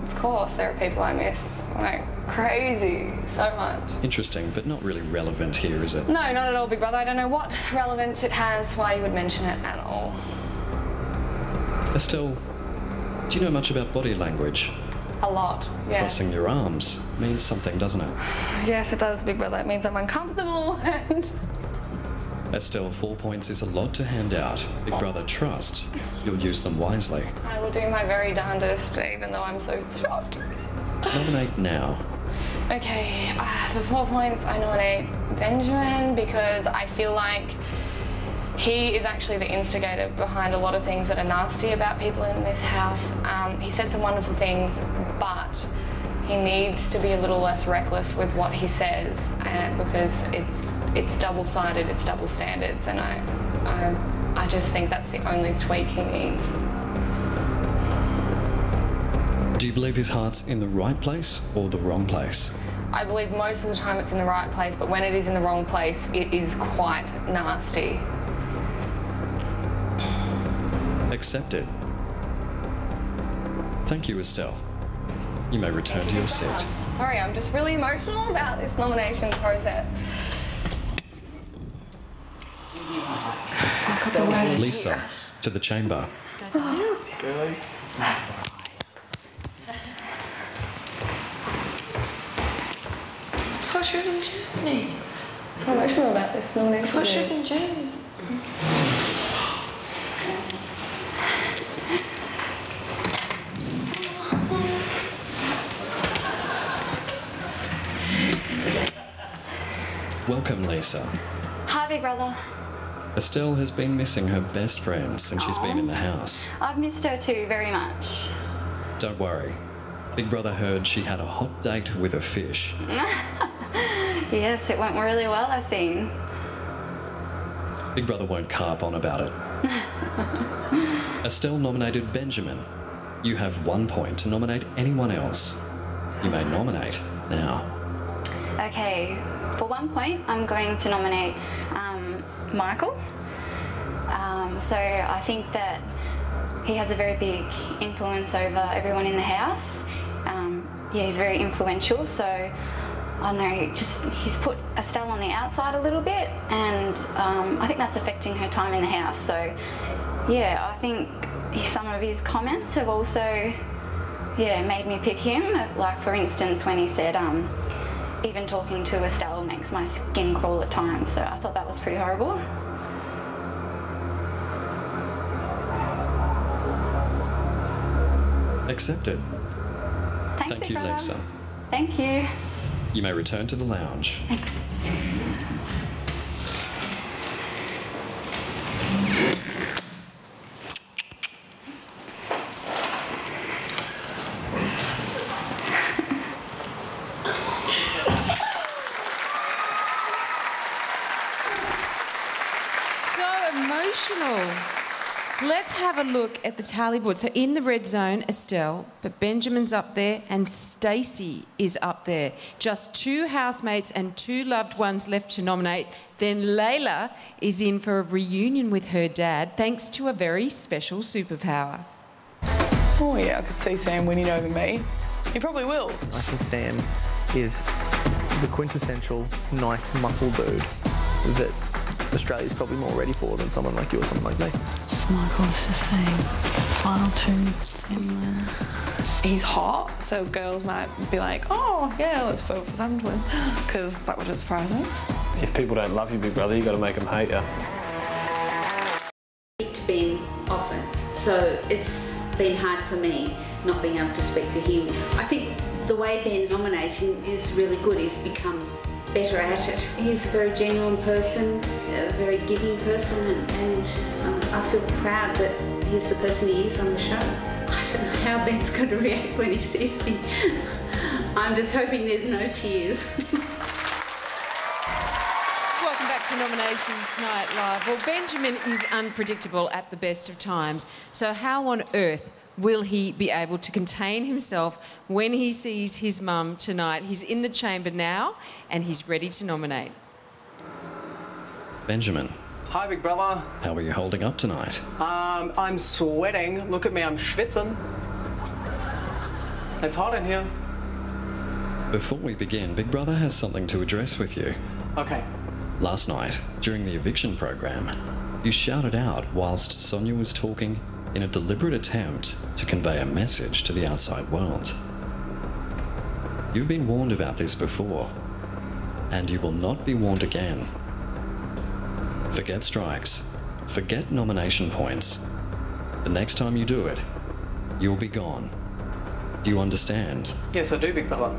Of course, there are people I miss like crazy, so much. Interesting, but not really relevant here, is it? No, not at all, Big Brother. I don't know what relevance it has, why you would mention it at all. Estelle, do you know much about body language? A lot, yeah. Crossing your arms means something, doesn't it? Yes, it does, Big Brother. It means I'm uncomfortable and... Estelle, 4 points is a lot to hand out. Big Brother trusts you'll use them wisely. I will do my very darndest, even though I'm so shocked. Nominate now. Okay, for 4 points, I nominate Benjamin because I feel like he is actually the instigator behind a lot of things that are nasty about people in this house. He said some wonderful things, but he needs to be a little less reckless with what he says, because it's double-sided, it's double standards, and I just think that's the only tweak he needs. Do you believe his heart's in the right place or the wrong place? I believe most of the time it's in the right place, but when it is in the wrong place, it is quite nasty. Accepted. Thank you, Estelle. You may return to your seat. Sorry, I'm just really emotional about this nomination process. Lisa, to the chamber. Girlies. I thought she was in Germany. So emotional about this nomination. I thought she was in Germany. Welcome, Lisa. Hi, Big Brother. Estelle has been missing her best friend since she's been in the house. I've missed her too, very much. Don't worry. Big Brother heard she had a hot date with a fish. Yes, it went really well, I think. Big Brother won't carp on about it. Estelle nominated Benjamin. You have 1 point to nominate anyone else. You may nominate now. Okay, for 1 point, I'm going to nominate Michael. So I think that he has a very big influence over everyone in the house. Yeah, he's very influential, so I don't know, he's put Estelle on the outside a little bit, and I think that's affecting her time in the house. So yeah, I think some of his comments have also, yeah, made me pick him. Like, for instance, when he said, even talking to Estelle makes my skin crawl at times, so I thought that was pretty horrible. Accepted. Thanks, Thank you, Lisa. Thank you. You may return to the lounge. Thanks. Let's have a look at the tally board. So in the red zone, Estelle, but Benjamin's up there and Stacey is up there. Just 2 housemates and 2 loved ones left to nominate. Then Layla is in for a reunion with her dad, thanks to a very special superpower. Oh yeah, I could see Sam winning over me. He probably will. I think Sam is the quintessential nice muscle dude that Australia's probably more ready for than someone like you or someone like me. Michael's just saying, final 2 anywhere. He's hot, so girls might be like, oh, yeah, let's vote for Sam to win, because that would surprise me. If people don't love you, Big Brother, you've got to make them hate you. It's been often, so it's been hard for me not being able to speak to him. I think the way Ben's nominating is really good. He's become better at it. He's a very genuine person, a very giving person, and I feel proud that he's the person he is on the show. I don't know how Ben's going to react when he sees me. I'm just hoping there's no tears. Welcome back to Nominations Night Live. Well, Benjamin is unpredictable at the best of times. So how on earth will he be able to contain himself when he sees his mum tonight? He's in the chamber now and he's ready to nominate. Benjamin. Hi, Big Brother. How are you holding up tonight? I'm sweating. Look at me, I'm schwitzen. It's hot in here. Before we begin, Big Brother has something to address with you. Okay. Last night, during the eviction program, you shouted out whilst Sonia was talking in a deliberate attempt to convey a message to the outside world. You've been warned about this before, and you will not be warned again. Forget strikes. Forget nomination points. The next time you do it, you'll be gone. Do you understand? Yes, I do, Big Brother.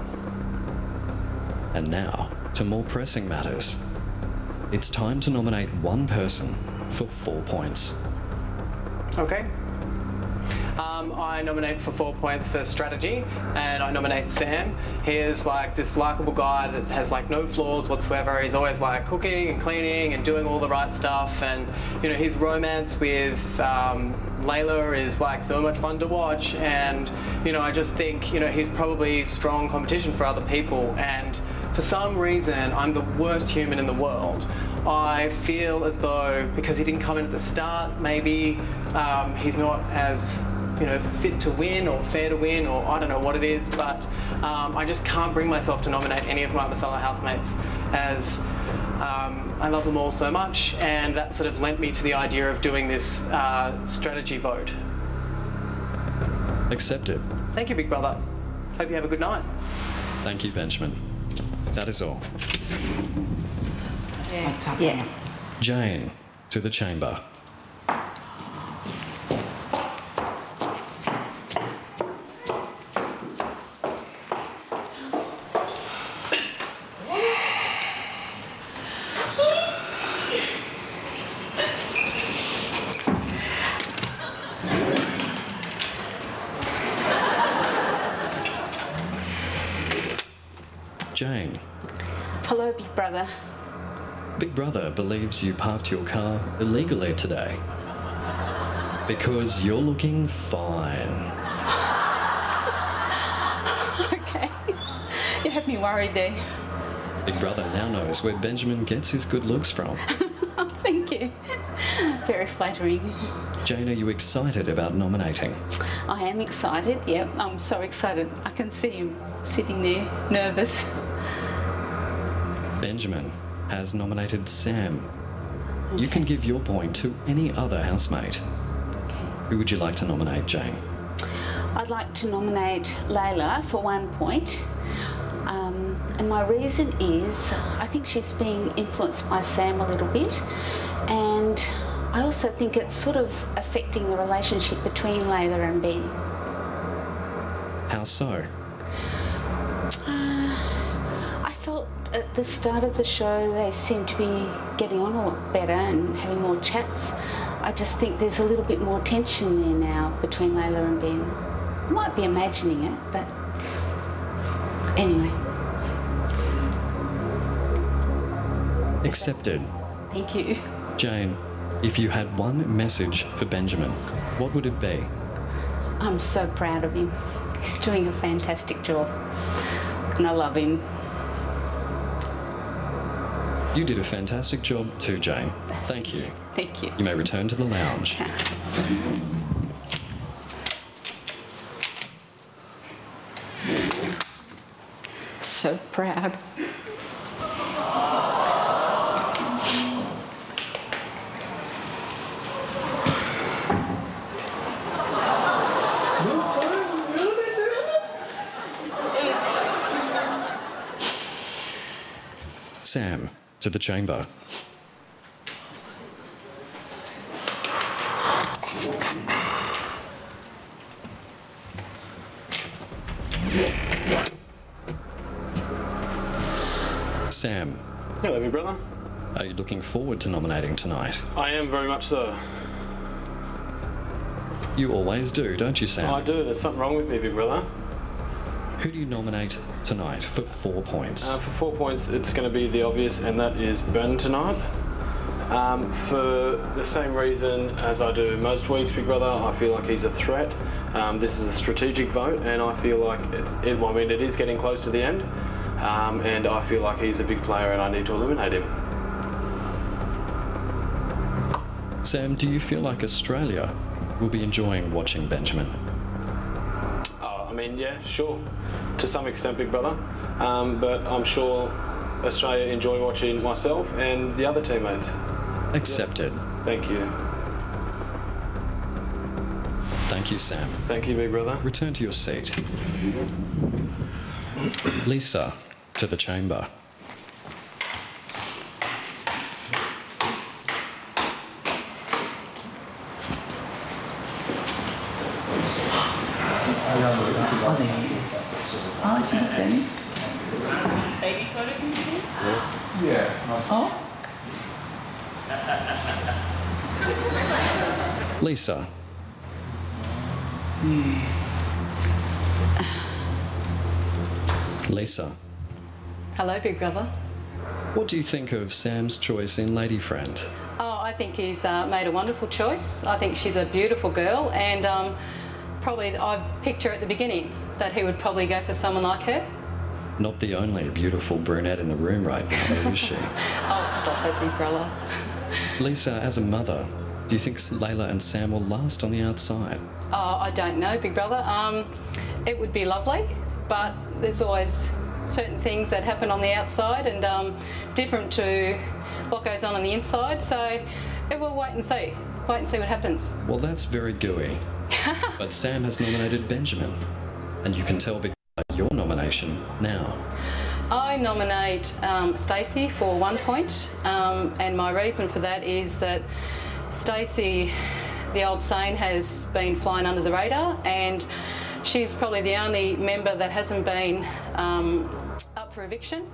And now, to more pressing matters. It's time to nominate one person for 4 points. Okay. I nominate for 4 points for strategy, and I nominate Sam. He is like this likable guy that has like no flaws whatsoever. He's always like cooking and cleaning and doing all the right stuff, and you know, his romance with Layla is like so much fun to watch, and you know, I just think, you know, he's probably strong competition for other people, and for some reason I'm the worst human in the world. I feel as though because he didn't come in at the start, maybe he's not as, you know, fit to win or fair to win, or I don't know what it is, but I just can't bring myself to nominate any of my other fellow housemates, as I love them all so much, and that sort of lent me to the idea of doing this strategy vote. Accepted. Thank you, Big Brother. Hope you have a good night. Thank you, Benjamin. That is all. Yeah. Jane, to the chamber. Jane. Hello, Big Brother. Big Brother believes you parked your car illegally today. Because you're looking fine. Okay. You had me worried there. Big Brother now knows where Benjamin gets his good looks from. Thank you. Very flattering. Jane, are you excited about nominating? I am excited, yep. I'm so excited. I can see him sitting there, nervous. Benjamin has nominated Sam. Okay. You can give your point to any other housemate. Okay. Who would you like to nominate, Jane? I'd like to nominate Layla for 1 point. And my reason is I think she's being influenced by Sam a little bit, and I also think it's sort of affecting the relationship between Layla and Ben. How so? I felt at the start of the show they seemed to be getting on a lot better and having more chats. I just think there's a little bit more tension there now between Layla and Ben. I might be imagining it, but anyway. Accepted. Thank you. Jane, if you had one message for Benjamin, what would it be? I'm so proud of him. He's doing a fantastic job. And I love him. You did a fantastic job too, Jane. Thank you. Thank you. You may return to the lounge. So proud. Sam, to the chamber. Sam. Hello, big brother. Are you looking forward to nominating tonight? I am very much so. You always do, don't you, Sam? I do. There's something wrong with me, big brother. Who do you nominate tonight for 4 points? For 4 points, it's going to be the obvious, and that is Ben tonight. For the same reason as I do most weeks, big brother, I feel like he's a threat. This is a strategic vote, and I feel like it is getting close to the end, and I feel like he's a big player, and I need to eliminate him. Sam, do you feel like Australia will be enjoying watching Benjamin? I'm mean, yeah, sure, to some extent, Big Brother, but I'm sure Australia enjoy watching myself and the other teammates. Accepted. Yeah. Thank you. Thank you, Sam. Thank you, Big Brother. Return to your seat. Lisa, to the chamber. Oh, is it Benny? Baby photo can you see? Yeah. Oh. Lisa. Lisa. Hello, Big Brother. What do you think of Sam's choice in Lady Friend? Oh, I think he's made a wonderful choice. I think she's a beautiful girl, and probably I picked her at the beginning that he would probably go for someone like her. Not the only beautiful brunette in the room right now, though, is she? Oh, stop it, Big Brother. Lisa, as a mother, do you think Layla and Sam will last on the outside? Oh, I don't know, Big Brother. It would be lovely, but there's always certain things that happen on the outside and different to what goes on the inside. So we'll wait and see. Wait and see what happens. Well, that's very gooey. But Sam has nominated Benjamin, and you can tell Big Brother your nomination now. I nominate Stacey for 1 point, and my reason for that is that Stacey, the old saying, has been flying under the radar, and she's probably the only member that hasn't been up for eviction.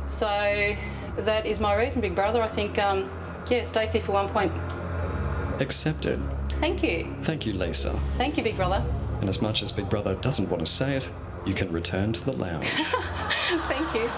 So that is my reason, Big Brother. I think, yeah, Stacey for 1 point. Accepted. Thank you. Thank you, Lisa. Thank you, Big Brother. And as much as Big Brother doesn't want to say it, you can return to the lounge. Thank you.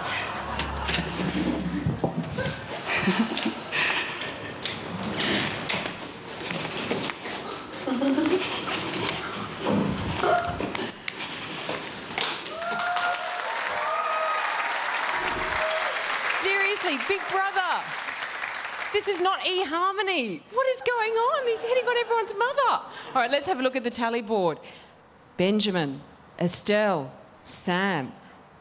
Seriously, Big Brother. This is not eHarmony. What is going on? He's hitting on everyone's mother. All right, let's have a look at the tally board. Benjamin, Estelle, Sam,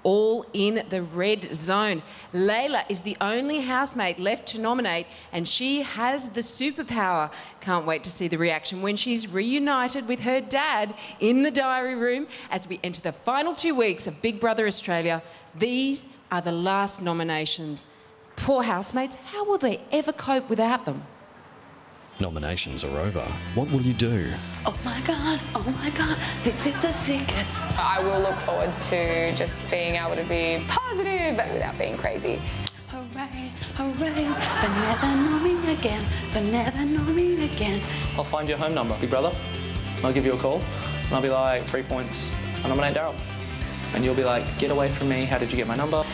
all in the red zone. Layla is the only housemate left to nominate, and she has the superpower. Can't wait to see the reaction when she's reunited with her dad in the diary room as we enter the final 2 weeks of Big Brother Australia. These are the last nominations. Poor housemates, how will they ever cope without them? Nominations are over. What will you do? Oh my God, this is the sickest. I will look forward to just being able to be positive but without being crazy. Hooray, hooray, but never know me again, but never know me again. I'll find your home number, Big Brother. I'll give you a call, and I'll be like, 3 points. I nominate Daryl. And you'll be like, get away from me. How did you get my number?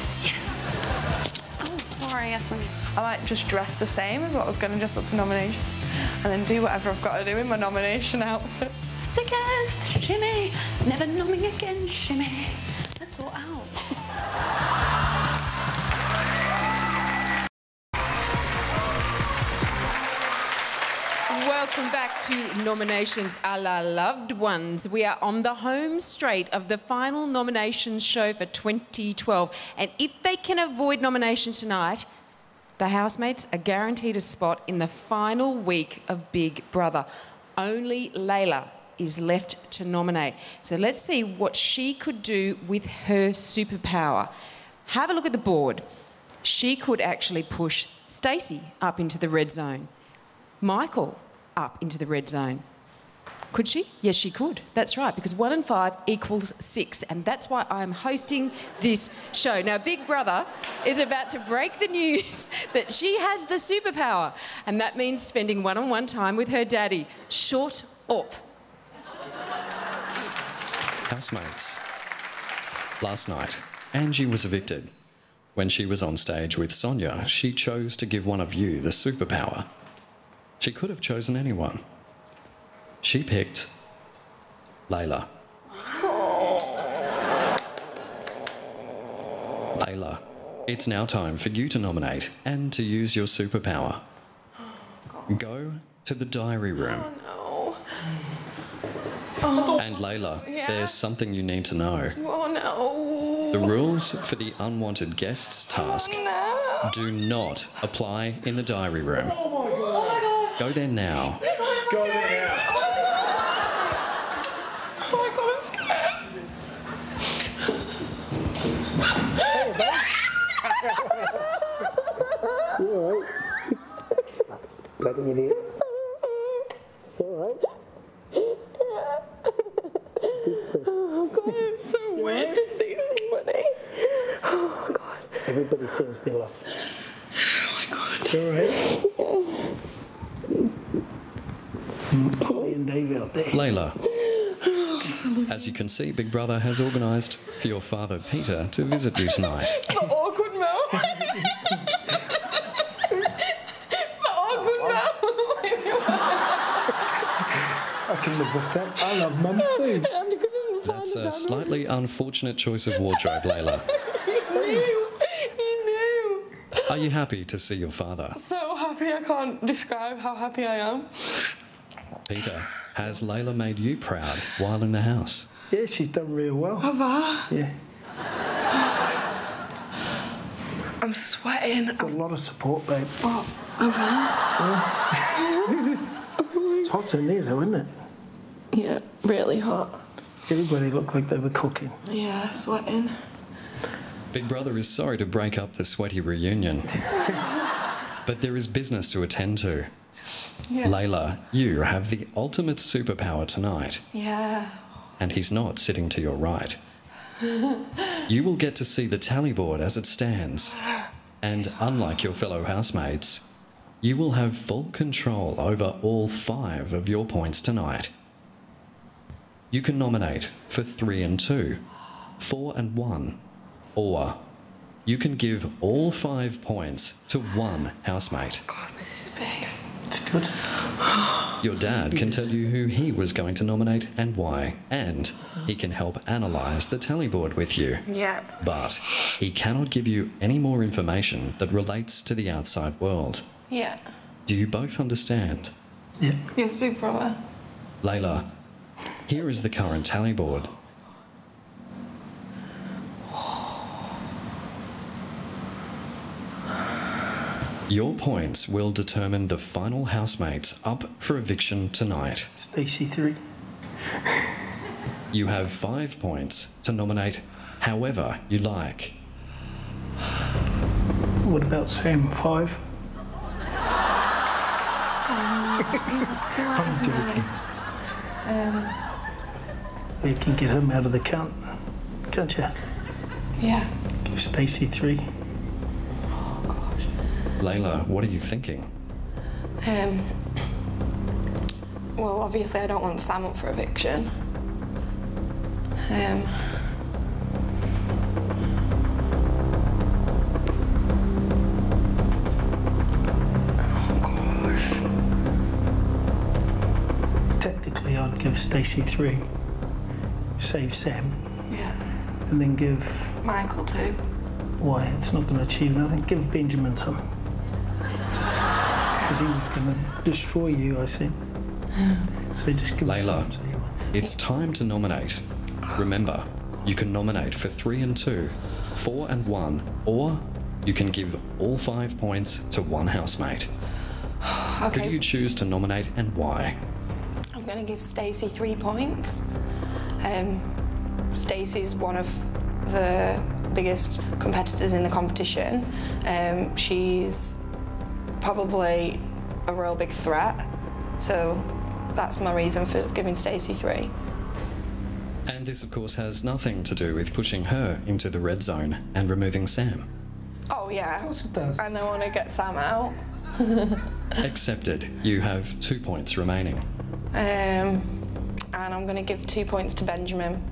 Sorry, Yasmin. I might just dress the same as what I was going to dress up for nomination and then do whatever I've got to do in my nomination outfit. Sickest, shimmy, never know me again, shimmy. That's all out. Welcome back to Nominations a la Loved Ones. We are on the home straight of the final nominations show for 2012. And if they can avoid nomination tonight, the housemates are guaranteed a spot in the final week of Big Brother. Only Layla is left to nominate. So let's see what she could do with her superpower. Have a look at the board. She could actually push Stacey up into the red zone. Michael up into the red zone. Could she? Yes, she could. That's right, because 1 and 5 equals 6, and that's why I'm hosting this show. Now, Big Brother is about to break the news that she has the superpower, and that means spending one-on-one time with her daddy. Shut up. Housemates. Last night, Angie was evicted. When she was on stage with Sonia, she chose to give one of you the superpower. She could have chosen anyone. She picked Layla. Layla, it's now time for you to nominate and to use your superpower. Go to the diary room. Oh, And Layla, Yeah. there's something you need to know. Oh no. The rules for the unwanted guests task do not apply in the diary room. Go there now. Go there now. Oh my god, I'm scared. You alright? Bloody idiot. You alright? Oh god, it's so weird to see somebody. Oh god. Everybody says they love. Oh my god. You alright? Holly and Dave out there. Layla, as you can see, Big Brother has organised for your father, Peter, to visit you tonight. The awkward moment. The awkward moment. I can live with that. I love Mum too. That's a slightly unfortunate choice of wardrobe, Layla. You knew. Are you happy to see your father? So happy, I can't describe how happy I am. Peter, has Layla made you proud while in the house? Yeah, she's done real well. Have I? Yeah. I'm sweating. Got a lot of support, babe. What? Have I? It's hot in there though, isn't it? Yeah, really hot. Everybody looked like they were cooking. Yeah, sweating. Big Brother is sorry to break up the sweaty reunion, but there is business to attend to. Yeah. Layla, you have the ultimate superpower tonight, Yeah. and he's not sitting to your right. You will get to see the tally board as it stands, and unlike your fellow housemates, you will have full control over all 5 of your points tonight. You can nominate for 3 and 2, 4 and 1, or you can give all 5 points to one housemate. God, this is big. It's good. Your dad can tell you who he was going to nominate and why, and he can help analyse the tally board with you. Yeah. But he cannot give you any more information that relates to the outside world. Yeah. Do you both understand? Yeah. Yes, big brother. Layla, here is the current tally board. Your points will determine the final housemates up for eviction tonight. Stacey 3. You have 5 points to nominate however you like. What about Sam? 5? I'm joking. You can get him out of the count, can't you? Yeah. Give Stacey 3. Layla, what are you thinking? Well, obviously I don't want Sam up for eviction. Technically, I'd give Stacey 3, save Sam, Yeah. and then give... Michael too. Why? It's not going to achieve nothing. Give Benjamin some. Because he was going to destroy you, I think. So just give him Layla, some. it's time to nominate. Remember, you can nominate for 3 and 2, 4 and 1, or you can give all 5 points to one housemate. Who do Okay. you choose to nominate and why? I'm going to give Stacey 3 points. Stacey's one of the biggest competitors in the competition. She's probably a real big threat, so that's my reason for giving Stacey 3. And this, of course, has nothing to do with pushing her into the red zone and removing Sam. Oh yeah. Of course it does. And I want to get Sam out. Accepted. You have 2 points remaining. And I'm going to give 2 points to Benjamin.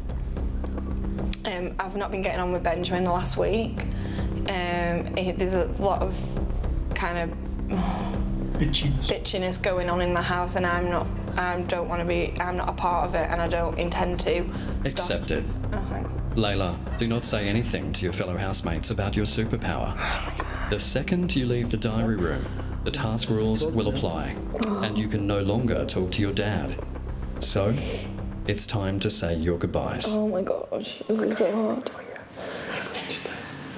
I've not been getting on with Benjamin the last week. There's a lot of kind of bitchiness going on in the house, and I'm not a part of it, and I don't intend to. Accepted. Oh, thanks. Layla, do not say anything to your fellow housemates about your superpower. The second you leave the diary room, the task rules will apply, and you can no longer talk to your dad. So, it's time to say your goodbyes. Oh my gosh, this is so hard.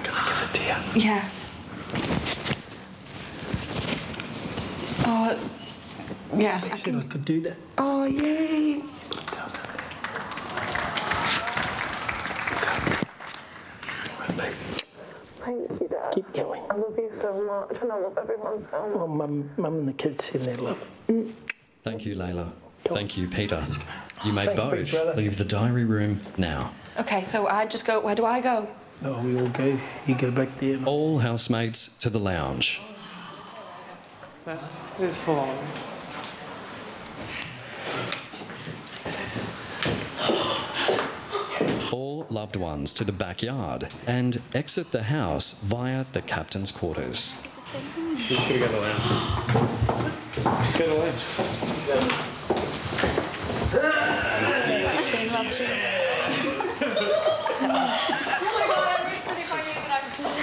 Can I give it to you? Yeah. Oh, yeah. They said I could do that. Oh, yay. Thank you, Dad. Keep going. I love you so much, and I love everyone so much. Well, Mum and the kids in their love. Thank you, Layla. Thank you, Peter. You may Thanks, big both brother. leave the diary room now. Okay, so I just go. Where do I go? Oh, we all go. You go back there. All housemates to the lounge. That is full on. All loved ones to the backyard and exit the house via the captain's quarters. We're just going to go to the lounge. Just go to the lounge.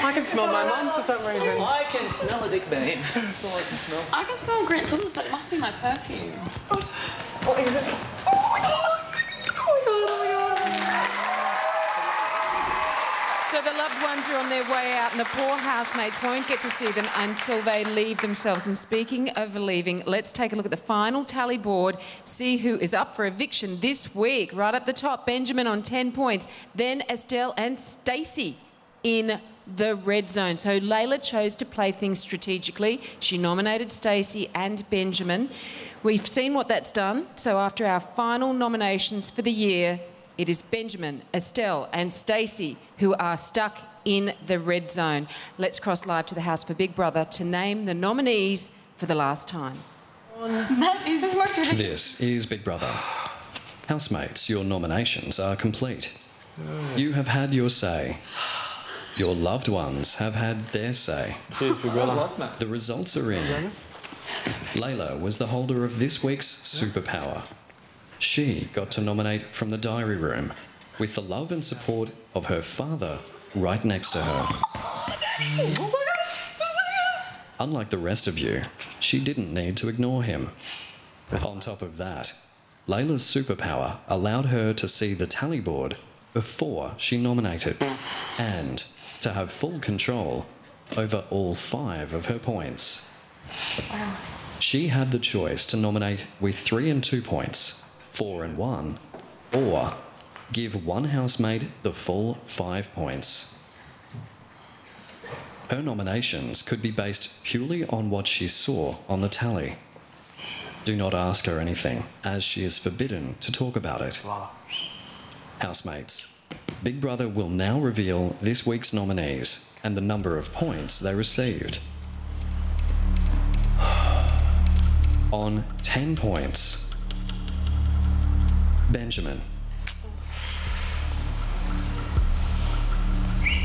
I can smell my mum for some reason. I can smell a dick bane. That's all I can smell. I can smell Grant's husband's, but it must be my perfume. What is it? Oh my god! So the loved ones are on their way out and the poor housemates won't get to see them until they leave themselves. And speaking of leaving, let's take a look at the final tally board, see who is up for eviction this week. Right at the top, Benjamin on 10 points, then Estelle and Stacey in the red zone. So Layla chose to play things strategically. She nominated Stacey and Benjamin. We've seen what that's done. So after our final nominations for the year, it is Benjamin, Estelle and Stacey who are stuck in the red zone. Let's cross live to the house for Big Brother to name the nominees for the last time. That is the most ridiculous. This is Big Brother. Housemates, your nominations are complete. You have had your say. Your loved ones have had their say. Cheers, Big Brother. The results are in. Layla was the holder of this week's superpower. She got to nominate from the diary room with the love and support of her father right next to her. Unlike the rest of you, she didn't need to ignore him. On top of that, Layla's superpower allowed her to see the tally board before she nominated and to have full control over all 5 of her points. She had the choice to nominate with 3 and 2 points, 4 and 1, or give one housemate the full 5 points. Her nominations could be based purely on what she saw on the tally. Do not ask her anything, as she is forbidden to talk about it. Housemates, Big Brother will now reveal this week's nominees and the number of points they received. On 10 points, Benjamin.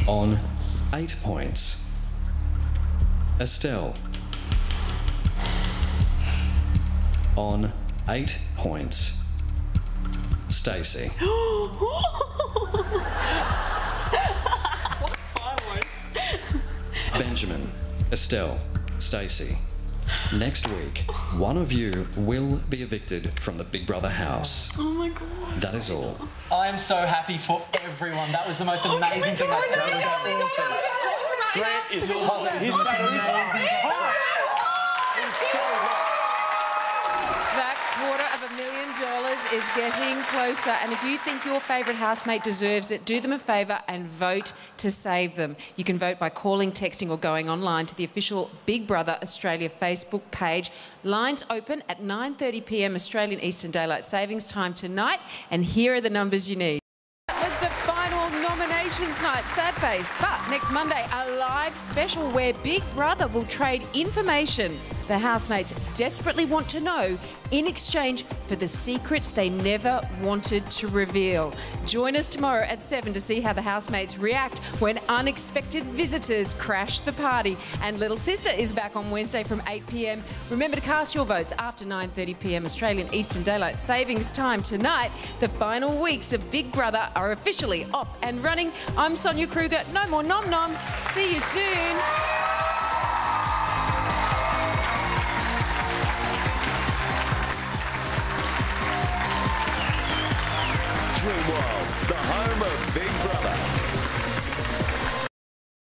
On 8 points, Estelle. On 8 points, Stacey. Benjamin, Estelle, Stacey. Next week, one of you will be evicted from the Big Brother house. Oh my god. That is all. I am so happy for everyone. That was the most amazing thing I've ever done. Grant is all his salary. That $250,000 is getting closer, and if you think your favourite housemate deserves it, do them a favour and vote to save them. You can vote by calling, texting or going online to the official Big Brother Australia Facebook page. Lines open at 9:30 p.m. Australian Eastern Daylight Savings Time tonight, and here are the numbers you need. That was the final nominations night, sad face. But next Monday, a live special where Big Brother will trade information the housemates desperately want to know in exchange for the secrets they never wanted to reveal. Join us tomorrow at 7 to see how the housemates react when unexpected visitors crash the party. And Little Sister is back on Wednesday from 8 p.m. Remember to cast your votes after 9:30 p.m. Australian Eastern Daylight Savings Time tonight. The final weeks of Big Brother are officially off and running. I'm Sonia Kruger. No more nom-noms. See you soon. Big Brother.